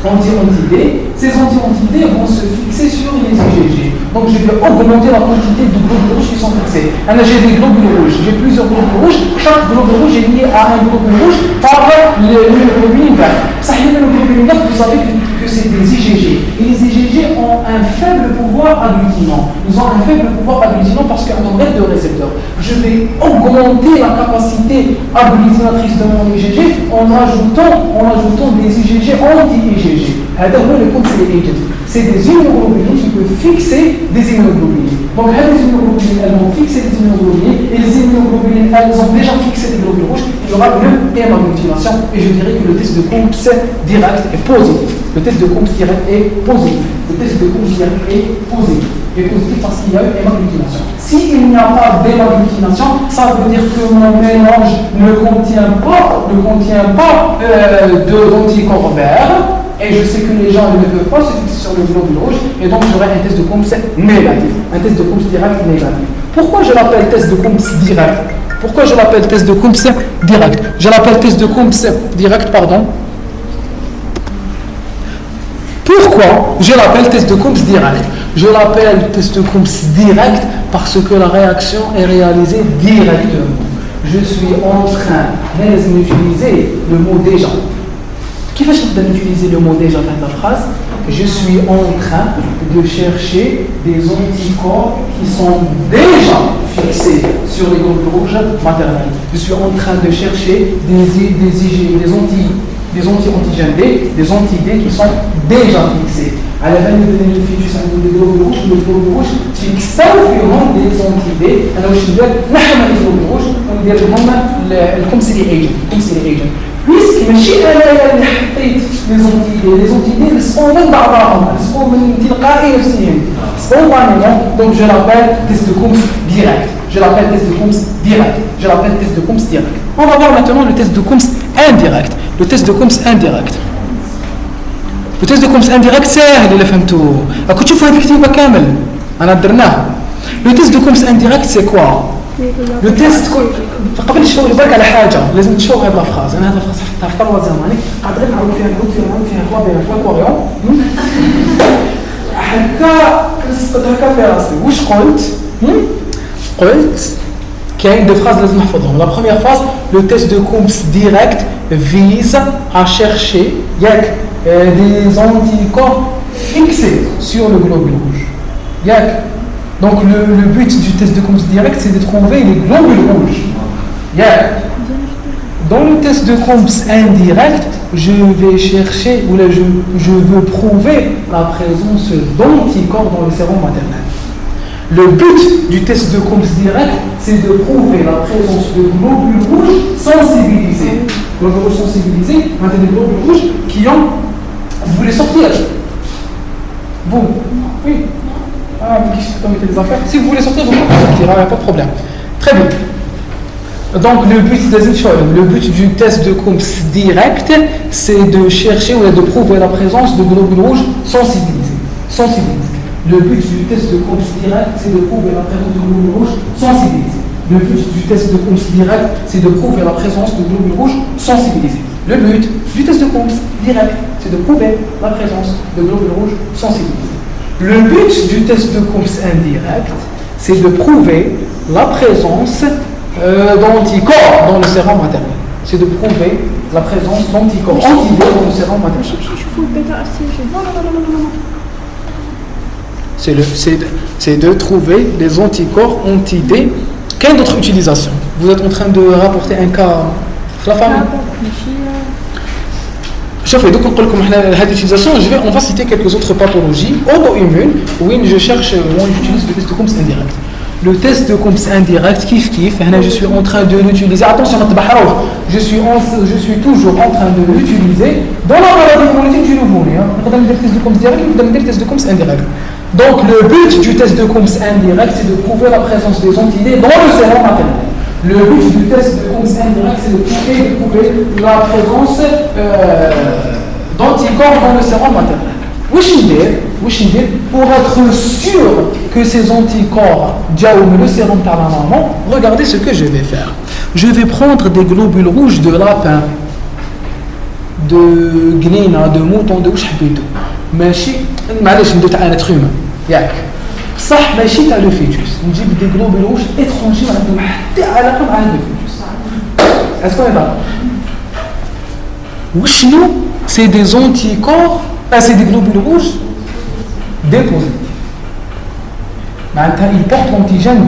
anti-D, ces anti-D vont se fixer sur les IgG. Donc je vais augmenter la quantité de globules rouges qui sont fixés. Alors j'ai des globules rouges, j'ai plusieurs globules rouges. Chaque globule rouge est lié à un globule rouge par l'immunoglobulin vert. Ça, l'immunoglobulin vert, vous savez que c'est des IgG. Et les IgG ont un faible pouvoir agglutinant. Ils ont un faible pouvoir agglutinant parce qu'ils ont de récepteurs. Je vais augmenter la capacité agglutinatrice de mon IgG en ajoutant des IgG anti-IgG. C'est des immunoglobulines qui peuvent fixer des immunoglobulines. Donc, les immunoglobulines, elles vont fixer des immunoglobulines, et les immunoglobulines, elles ont déjà fixé des globules rouges. Il y aura une hémagglutination, et je dirais que le test de Coombs direct est positif. Le test de Coombs direct est positif. Le test de Coombs direct est positif. Il est positif parce qu'il y a eu hémagglutination. S'il n'y a pas d'hémagglutination, ça veut dire que mon mélange ne contient pas d'anticorps verts. Et je sais que les gens ne peuvent pas se fixer sur le globule rouge, et donc j'aurai un test de Coombs négatif, un test de Coombs direct négatif. Pourquoi je l'appelle test de Coombs direct? Pourquoi je l'appelle test de Coombs direct? Je l'appelle test de Coombs direct, pardon. Pourquoi je l'appelle test de Coombs direct? Je l'appelle test de Coombs direct parce que la réaction est réalisée directement. Je suis en train d'utiliser le mot déjà. Qui va utiliser le mot déjà dans la phrase? Je suis en train de chercher des anticorps qui sont déjà fixés sur les globules rouges maternels. Je suis en train de chercher des anti-antigènes D, des anti-D qui sont déjà fixés. À la fin de le fœtus avec des globules rouges fixés فيهم des anti-D. أنا واش ندير؟ نحرم les globules rouges وندير لهم الكومسيلي agent. Puisque ماشي انا اللي حطيت les anti-D يصفوا من بعضهم، يصفوا من تلقائي نفسهم، spontanément. Donc je l'appelle test de Coombs direct. Je l'appelle test de Coombs direct. On va voir maintenant le test de Coombs indirect. Le test de Coombs indirect. Le test de Coombs indirect ساهل اللي فهمتوه. راكم تشوفوا هذه الكتيبه كامل انا درناها. Le test de Coombs indirect c'est quoi? لو تيست قبل نشوف بالك على حاجه لازم تشوف هذه الفراز. انا هذه الفراز حطيتها في طروه زماني قاعد غير نعاود فيها في الاكواريوم حتى نسقط هكا في راسي. واش قلت كاين دو فراز لازم نحفظهم. لا بروميير فراز لو تيست دو كومبس ديريكت vise à chercher des anticorps fixés sur le globule rouge. Donc le but du test de Coombs direct, c'est de trouver les globules rouges. Dans le test de Coombs indirect, je vais chercher, ou là je veux prouver la présence d'anticorps dans le sérum maternel. Le but du test de Coombs direct, c'est de prouver la présence de globules rouges sensibilisés. Globules rouges sensibilisés, maintenant des globules rouges qui ont... Vous voulez sortir? Vous? Oui. Si vous voulez sortir, vous pouvez sortir, il n'y a pas de problème. Très bien. Donc le but du test de Coombs direct, c'est de chercher ou de prouver la présence de globules rouges sensibilisés. Le but du test de Coombs direct, c'est de prouver la présence de globules rouges sensibilisés. Le but du test de Coombs direct, c'est de prouver la présence de globules rouges sensibilisés. Le but du test de Coombs direct, c'est de prouver la présence de globules rouges sensibilisés. Le but du test de Coombs indirect, c'est de prouver la présence d'anticorps dans le sérum maternel. C'est de prouver la présence d'anticorps anti-D dans le sérum maternel. C'est de trouver les anticorps anti-D. Quelle d'autre utilisation? Vous êtes en train de rapporter un cas la famille. شوفوا دوك نقول لكم احنا هذه l'utilisation, on va citer quelques autres pathologies auto-immunes où je cherche où j'utilise le test de Coombs indirect. Le test de Coombs indirect كيف هنا je suis en train de l'utiliser, attention ما تبحروش, je suis toujours en train de l'utiliser dans la maladie immunitaire du nouveau-né. نقدر ندير test de Coombs direct, نقدر ندير test de Coombs indirect. Donc le but du test de Coombs indirect, c'est de prouver la présence des anti-D dans le sérum maternel. Le but du test de Coombs indirect, c'est de prouver la présence d'anticorps dans le sérum maternel. Pour être sûr que ces anticorps diaoment le sérum par la maman, regardez ce que je vais faire. Je vais prendre des globules rouges de lapin, de gléna, de mouton, de وشحبيتو. ماشي معليش ندير تاع ان اتر هيومان ياك صح ماشي تاع لو فيتوس نجيب دي غلوبول روج اترونجي ما عندهم حتى علاقه مع لو فيتوس اسكو هذا وشنو سي دي زونتيكور سي دي غلوبول روج ديبوزيت معناتها il porte l'antigène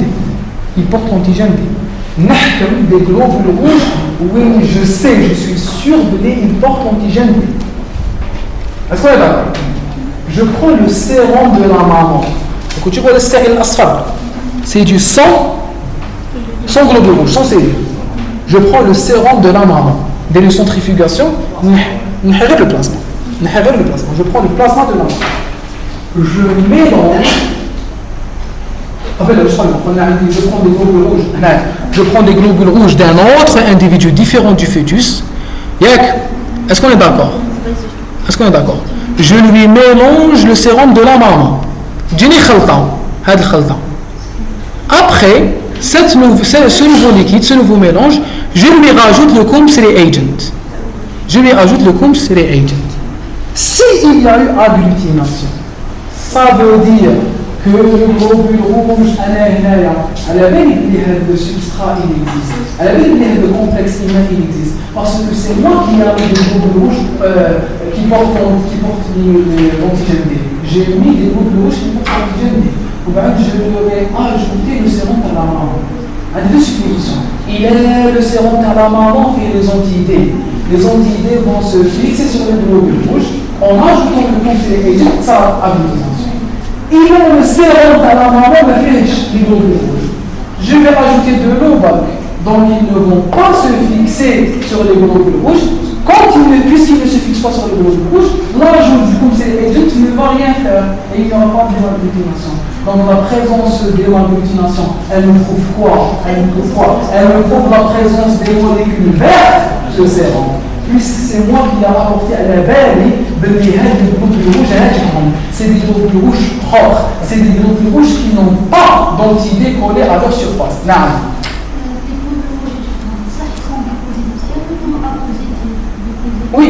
D نحكم دي غلوبول روج وين je sais je suis sûr de les il porte l'antigène D. Est-ce qu'on est d'accord? Je prends le sérum de la maman. Donc tu vois le sérum asfar, c'est du sang, sans globules rouges, sans cellules. Je prends le sérum de la maman. Dès la centrifugation, نحرر le plasma. Je prends le plasma de la maman. Je mélange. Je prends des globules rouges d'un autre individu différent du fœtus. Est-ce qu'on est d'accord? Est-ce qu'on est d'accord? Je lui mélange le sérum de la maman. Après, ce nouveau liquide, ce nouveau mélange, je lui rajoute le Coombs reagent. S'il y a eu agglutination, ça veut dire que le globule rouge à la veille, le substrat il existe, à la veille, le complexe humain il existe, parce que c'est moi qui ai mis des globules rouges qui portent l'antigène D. J'ai mis des globules rouges qui portent l'antigène D. Je leur ai ajouté le sérum à la maman. À deux suppositions. Il est le sérum à la maman fait les anti-D. Les anti-D vont se fixer sur les globules rouges en ajoutant le conseil et ça agglutination. Il est le sérum à la maman me fait les globules rouges. Je vais rajouter de l'eau, donc ils ne vont pas se fixer sur les globules rouges. Puisqu'ils ne se fixent pas sur les globules rouges, l'ajout du conseil agent ne va rien faire et il n'y aura pas d'agglutination. Donc la présence de l'agglutination, elle nous prouve quoi? Elle nous prouve la présence des molécules vertes de sérum. Puisque c'est moi qui l'ai rapporté à la veille de des globules rouges à c'est des globules rouges propres, c'est des globules rouges qui n'ont pas d'anti-D collés à leur surface. Oui.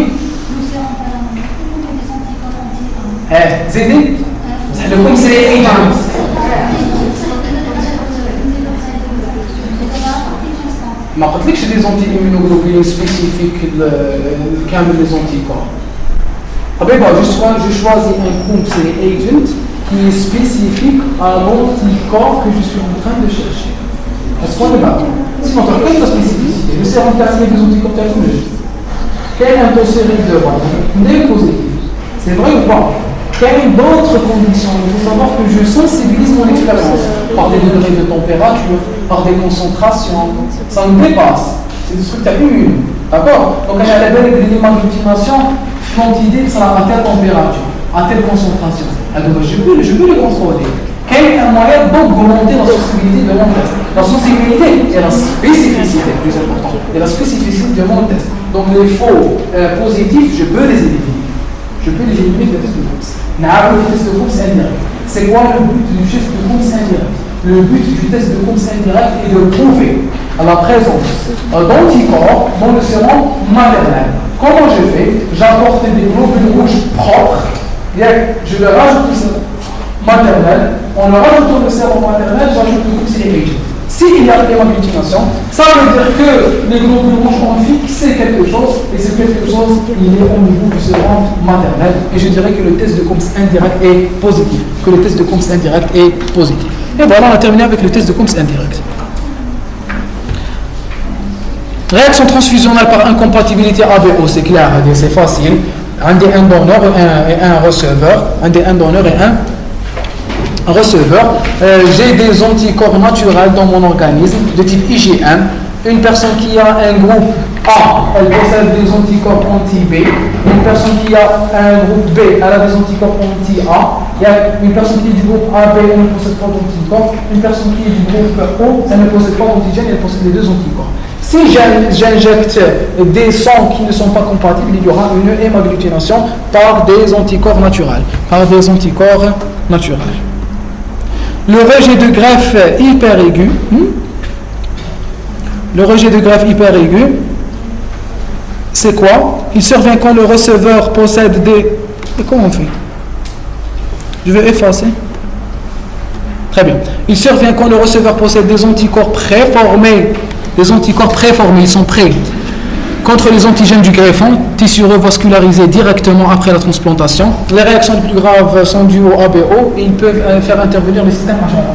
زيدي le Coombs reagent. ما قلتلكش des anti-immunoglobulines spécifiques كامل les anticorps. Je choisis un Coombs reagent qui est spécifique à l'anticorps que je suis en train de chercher. Est-ce qu'on est d'accord? Sinon, tu as la spécificité. Je sais remplacer les anticorps thermologiques. Quelle est un taux série de positif? C'est vrai ou pas? Quelle est d'autres conditions? Il faut savoir que je sensibilise mon expérience par des degrés de température, par des concentrations. Ça me dépasse. C'est des trucs immunes. D'accord? Donc, à la belle de l'agglutination, l'anti-D sera à telle température, à telle concentration. Alors, je peux le contrôler. Quel est un moyen d'augmenter la sensibilité de mon test? La sensibilité et la spécificité, plus important, et la spécificité de mon test. Donc les faux positifs, je peux les éliminer. Le test de Coombs. Le test de Coombs indirect. C'est quoi le but du test de Coombs indirect? Le but du test de Coombs indirect est de prouver à la présence d'anticorps dans le sérum maternel. Comment je fais? J'apporte des globules rouges propres, je leur rajoute le sérum maternel. En leur rajoutant le sérum maternel, j'ajoute le groupe CAG. S'il y a hémagglutination, ça veut dire que les globules rouges ont fixé quelque chose, et ce quelque chose, il est au niveau du sérum maternel. Et je dirais que le test de Combs indirect est positif. Et voilà, on a terminé avec le test de Combs indirect. Réaction transfusionnelle par incompatibilité ABO, c'est clair, c'est facile. Un donneur et un receveur. J'ai des anticorps naturels dans mon organisme de type IgM. Une personne qui a un groupe A, elle possède des anticorps anti-B. Une personne qui a un groupe B, elle a des anticorps anti-A. Il y a une personne qui est du groupe AB, elle ne possède pas d'anticorps. Une personne qui est du groupe O, elle ne possède pas d'antigène, elle possède les deux anticorps. Si j'injecte des sangs qui ne sont pas compatibles, il y aura une hémagglutination par des anticorps naturels. Le rejet de greffe hyperaigu. Le rejet de greffe hyperaigu, c'est quoi? Il survient quand le receveur possède des... Et comment on fait? Je vais effacer. Très bien. Il survient quand le receveur possède des anticorps préformés. Ils sont prêts contre les antigènes du greffon, tissu revascularisé directement après la transplantation. Les réactions les plus graves sont dues au ABO et ils peuvent faire intervenir le système HLA.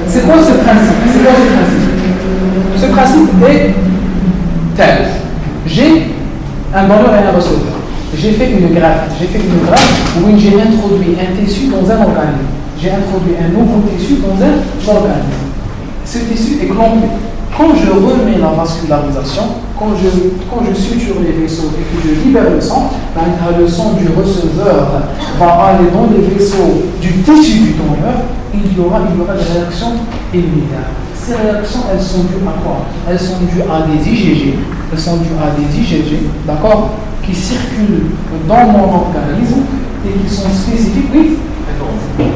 C'est quoi ce principe? Ce principe est tel. J'ai un donneur et un receveur. J'ai fait une greffe où j'ai introduit un tissu dans un organisme. J'ai introduit un nouveau tissu dans un organisme. Ce tissu est complet. Quand je remets la vascularisation, quand je suture les vaisseaux et que je libère le sang, le sang du receveur va aller dans les vaisseaux du tissu du donneur, il y aura des réactions immunitaires. Ces réactions, elles sont dues à quoi? Elles sont dues à des IgG, d'accord, qui circulent dans mon organisme et qui sont spécifiques,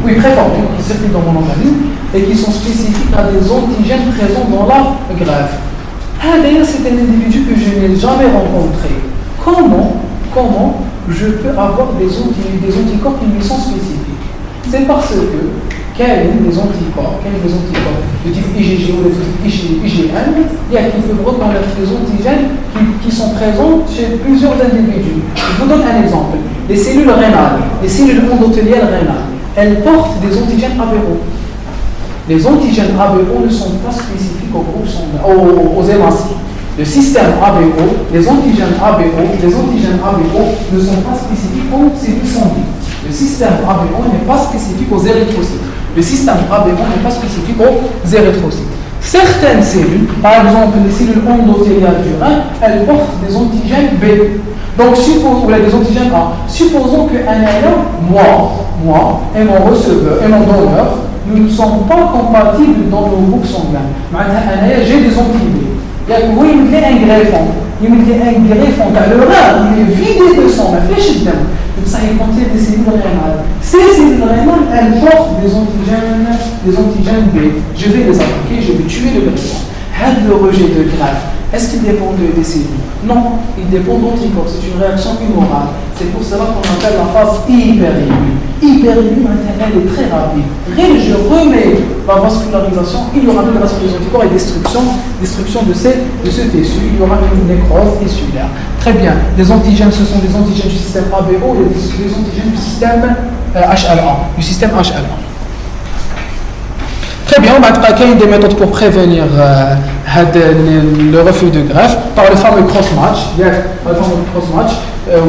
préformés, qui circulent dans mon organisme et qui sont spécifiques à des antigènes présents dans la greffe. D'ailleurs, c'est un individu que je n'ai jamais rencontré. Comment je peux avoir des anticorps qui lui sont spécifiques? C'est parce que quels des anticorps de type IgG ou de type IgM, il y a qui peuvent reconnaître des antigènes qui sont présents chez plusieurs individus. Je vous donne un exemple. Les cellules rénales, les cellules endothéliales rénales, elles portent des antigènes ABO. Les antigènes ABO ne sont pas spécifiques aux groupes sanguins, aux hématies. Le système ABO, les antigènes ABO ne sont pas spécifiques aux cellules sanguines. Le système ABO n'est pas spécifique aux érythrocytes. Certaines cellules, par exemple les cellules endothéliales du rein, elles portent des antigènes B. Donc, des antigènes A. Supposons qu'un ayant, moi et mon receveur et mon donneur, nous ne sommes pas compatibles dans nos groupes sanguins. J'ai des anti-B. Il y a un greffon. Car le rein, il est vidé de sang, mais fait chez dedans. Donc ça, il contient des cellules rénales. Ces cellules rénales, elles portent des antigènes B. Je vais les attaquer, je vais tuer le greffon. Le rejet de greffe, est-ce qu'il dépend des cellules? Non, il dépend d'anticorps. C'est une réaction humorale. C'est pour cela qu'on appelle la phase hyperaiguë. Hyperaiguë, maintenant, elle est très rapide. Je remets la vascularisation, il y aura libération des anticorps et destruction de ce tissu. Il y aura une nécrose tissulaire. Très bien. Les antigènes, ce sont des antigènes du système ABO et des antigènes du système HLA. Très bien, on va attaquer des méthodes pour prévenir le refus de greffe par le fameux cross-match.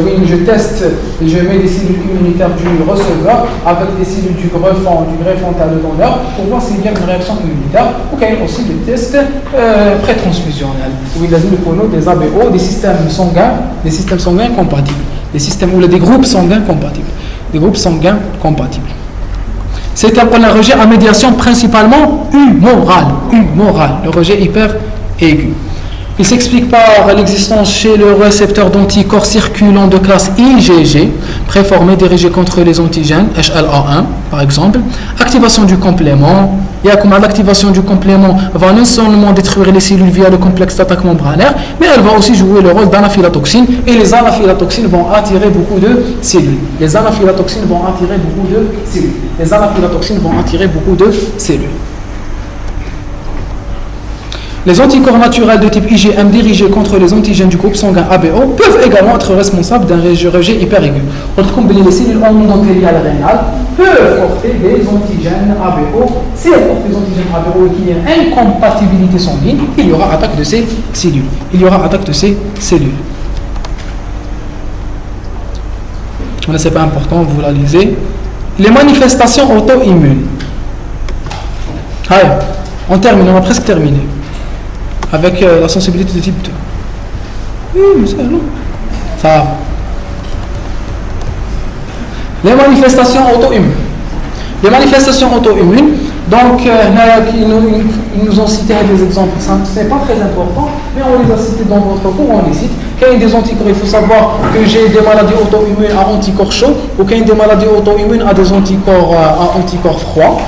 Oui, je teste, je mets des cellules immunitaires du receveur avec des cellules du greffon vers le donneur pour voir s'il y a une réaction immunitaire. Ok, aussi des tests pré-transfusionnels où il a des ABO, des systèmes sanguins compatibles, des groupes sanguins compatibles. C'est un rejet à médiation principalement humorale, le rejet hyper aigu. Il s'explique par l'existence chez le récepteur d'anticorps circulants de classe IgG, préformés dirigés contre les antigènes, HLA1 par exemple. Activation du complément. L'activation du complément va non seulement détruire les cellules via le complexe d'attaque membranaire, mais elle va aussi jouer le rôle d'anaphylotoxine. Et les anaphylatoxines vont attirer beaucoup de cellules. Les anaphylatoxines vont attirer beaucoup de cellules. Les anaphylatoxines vont attirer beaucoup de cellules. Les anticorps naturels de type IgM dirigés contre les antigènes du groupe sanguin ABO peuvent également être responsables d'un rejet hyperaigu. Les cellules endothéliales rénales peuvent porter des antigènes ABO. Si elles portent des antigènes ABO et qu'il y a une incompatibilité sanguine, il y aura attaque de ces cellules. Mais ce n'est pas important, vous la lisez. Les manifestations auto-immunes. Allez, on termine, on va presque terminer. Avec la sensibilité de type 2. Oui, mais ça, non. Ça va. Les manifestations auto-immunes. Donc, ils nous ont cité des exemples simples. Ce n'est pas très important, mais on les a cités dans votre cours, on les cite. Quand il y a des anticorps, il faut savoir que j'ai des maladies auto-immunes à anticorps chauds, ou quand il y a des maladies auto-immunes à des anticorps à anticorps froids.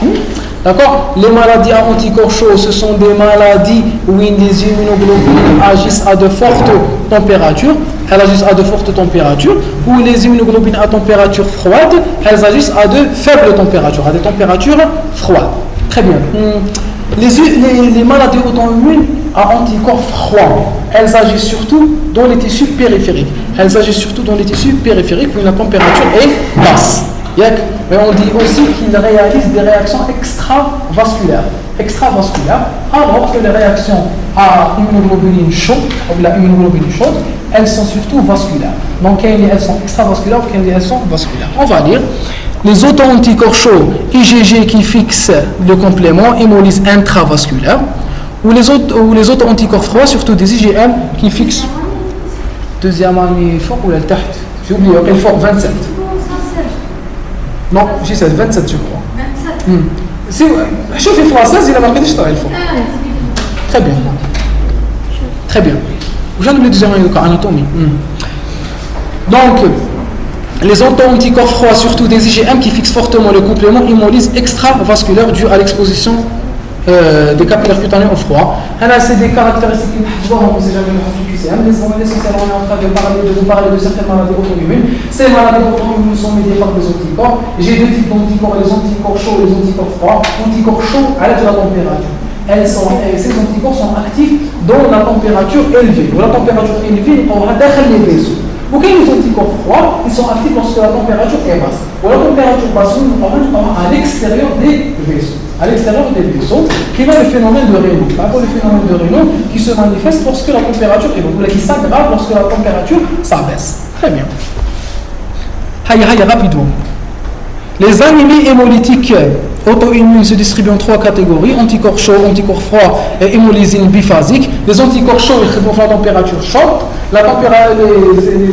D'accord? Les maladies à anticorps chauds, ce sont des maladies où les immunoglobulines agissent à de fortes températures. Elles agissent à de fortes températures. Ou les immunoglobulines à température froide, elles agissent à de faibles températures, à des températures froides. Très bien. Les maladies auto-immunes à anticorps froids, elles agissent surtout dans les tissus périphériques. Où la température est basse. Mais on dit aussi qu'ils réalisent des réactions extravasculaires, alors que les réactions à immunoglobulines chaudes, elles sont surtout vasculaires. Donc elles sont extravasculaires ou elles sont vasculaires. On va lire. Les auto-anticorps chauds IgG qui fixent le complément hémolyse intravasculaire, ou les auto-anticorps froids, surtout des IgM qui fixent. Deuxième année fort ou la tête. J'ai oublié, il faut 27. Non, j'ai 27 je crois. 27. Si je fais française, il a marqué des choses. Très bien. Vous avez le deuxième année de anatomie. Donc, les auto-anticorps froids, surtout des IgM qui fixent fortement le complément hémolyse extravasculaire due à l'exposition des capillaires cutanés au froid. C'est des caractéristiques qui on ne sait jamais le QCM. Essentiellement, on est en train de vous parler de certaines maladies auto-immunes. Ces maladies auto-immunes sont médiées par des anticorps. J'ai deux types d'anticorps, les anticorps chauds et les anticorps froids. Anticorps chauds à l'aide de la température. Ces anticorps sont actifs dans la température élevée. La température élevée, on va décrire les vaisseaux. Ou quand les anticorps froids, ils sont actifs lorsque la température est basse. Ou la température basse, nous parlons à l'extérieur des vaisseaux. Qui va le phénomène de Raynaud. Le phénomène de Raynaud qui se manifeste lorsque la température est basse, qui s'aggrave lorsque la température s'abaisse. Très bien. Rapidement. Les anémies hémolytiques auto-immunes se distribuent en trois catégories: anticorps chauds, anticorps froids et hémolysine biphasique. Les anticorps chauds, ils traitent la température chaude. Les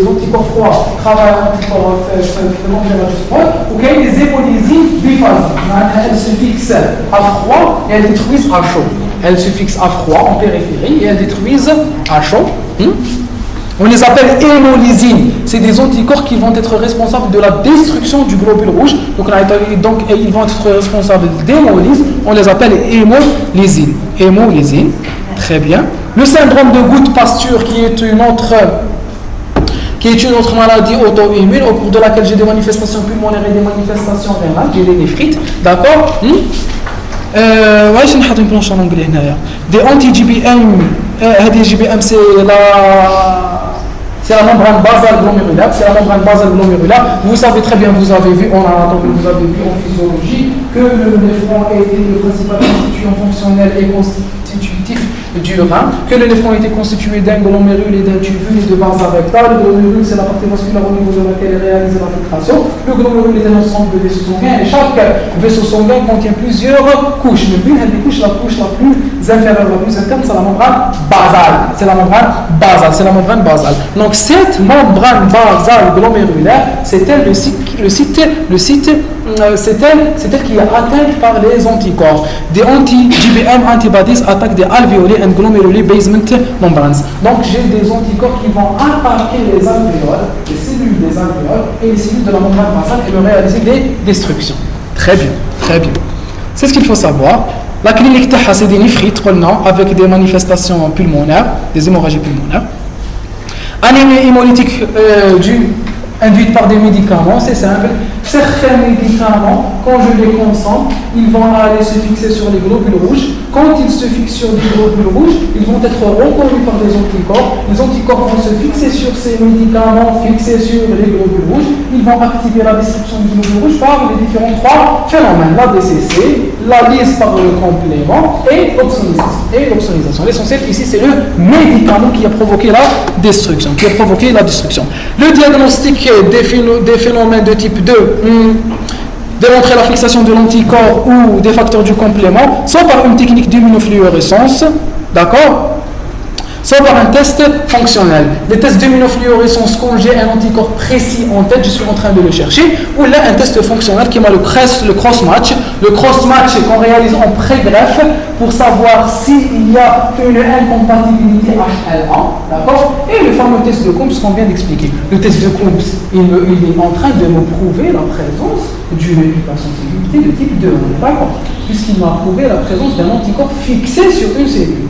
anticorps froids travaillent à anticorps température froide. Ou qu'il y a les hémolysines biphasiques. Elles se fixent à froid et elles détruisent à chaud. Elles se fixent à froid en périphérie et elles détruisent à chaud. On les appelle hémolysines. C'est des anticorps qui vont être responsables de la destruction du globule rouge. Donc ils vont être responsables d'hémolyse. On les appelle hémolysines. Très bien. Le syndrome de Goutte-Pasture qui est une autre maladie auto-immune au cours de laquelle j'ai des manifestations pulmonaires et des manifestations rénales. J'ai des néphrites. D'accord? Des anti-GBM. GBM, c'est la membrane basale glomérulaire. Vous savez très bien, vous avez vu en anatomie, vous avez vu en physiologie que le néphron est le principal constituant fonctionnel et constitutif du rein, que le néphron était constitué d'un glomérule et d'un tubule et de vasa rectale. Le glomérule, c'est la partie vasculaire au niveau de laquelle est réalisée la filtration. Le glomérule est un ensemble de vaisseaux sanguins et chaque vaisseau sanguin contient plusieurs couches. Mais l'une des couches, la couche la plus inférieure, la plus interne, c'est la membrane basale. Donc cette membrane basale glomérulaire, c'était le site c'est elle qui est atteinte par les anticorps. Des anti-GBM antibodies attaquent des alvéoli and glomeruli basement membranes. Donc j'ai des anticorps qui vont attaquer les alvéoles, les cellules des alvéoles et les cellules de la membrane basale et me réaliser des destructions. Très bien, très bien. C'est ce qu'il faut savoir. La clinique c'est des néphrites avec des manifestations pulmonaires, des hémorragies pulmonaires. Anémie hémolytique induite par des médicaments, c'est simple. Certains médicaments, quand je les consomme, ils vont aller se fixer sur les globules rouges. Quand ils se fixent sur des globules rouges, ils vont être reconnus par des anticorps. Les anticorps vont se fixer sur ces médicaments, fixés sur les globules rouges. Ils vont activer la destruction du globule rouge par les différents trois phénomènes. La BCC, la lyse par le complément et l'opsonisation. L'essentiel ici, c'est le médicament qui a provoqué la destruction. Le diagnostic des phénomènes de type 2, démontrer la fixation de l'anticorps ou des facteurs du complément, soit par une technique d'immunofluorescence, d'accord, soit par un test fonctionnel. Les tests d'immunofluorescence, quand j'ai un anticorps précis en tête, je suis en train de le chercher, ou là un test fonctionnel qui est le cross-match. Le cross-match qu'on réalise en pré-greffe pour savoir s'il y a une incompatibilité HLA, d'accord, et le fameux test de Coombs qu'on vient d'expliquer. Le test de Coombs, il est en train de me prouver la présence d'une hypersensibilité de type 2, on est d'accord, puisqu'il m'a prouvé la présence d'un anticorps fixé sur une cellule.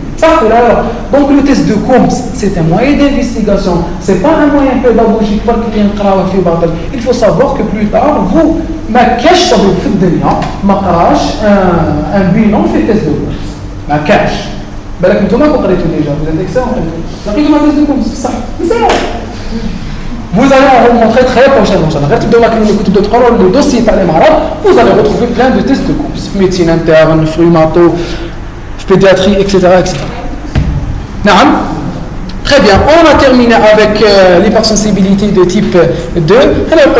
Donc le test de Coombs, c'est un moyen d'investigation, c'est pas un moyen pédagogique pour qu'il y ait un travail fait battre. Il faut savoir que plus tard, vous, ma cache un bilan fait test de Coombs. Ma cache. Ben là, vous êtes excellent. La test de Coombs, c'est ça. Vous allez en rencontrer très prochainement. Le dossier par les malades, vous allez retrouver plein de tests de Coombs. Médecine interne, rhumato, pédiatrie, etc. Très bien, on a terminé avec l'hypersensibilité de type 2. Alors,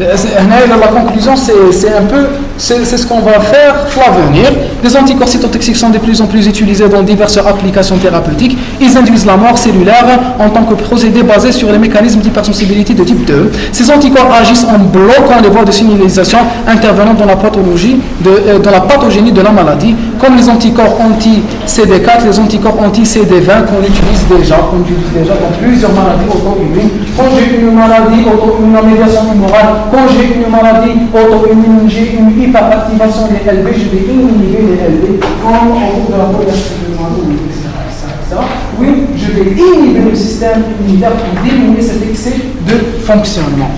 on a la conclusion, c'est ce qu'on va faire à l'avenir. Les anticorps cytotoxiques sont de plus en plus utilisés dans diverses applications thérapeutiques. Ils induisent la mort cellulaire en tant que procédé basé sur les mécanismes d'hypersensibilité de type 2. Ces anticorps agissent en bloquant les voies de signalisation intervenant dans la pathogénie de la maladie, comme les anticorps anti-CD4, les anticorps anti-CD20 qu'on utilise déjà dans plusieurs maladies auto-immunes. Quand j'ai une maladie auto-immune, la médiation humorale, quand j'ai une maladie auto-immune, j'ai une hyperactivation des LB, je vais inhiber les LB, comme en cours de la polyactivation, etc. Oui, je vais inhiber le système immunitaire pour diminuer cet excès de fonctionnement.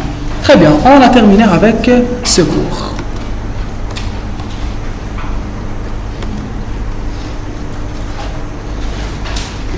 Très bien, on a terminé avec ce cours.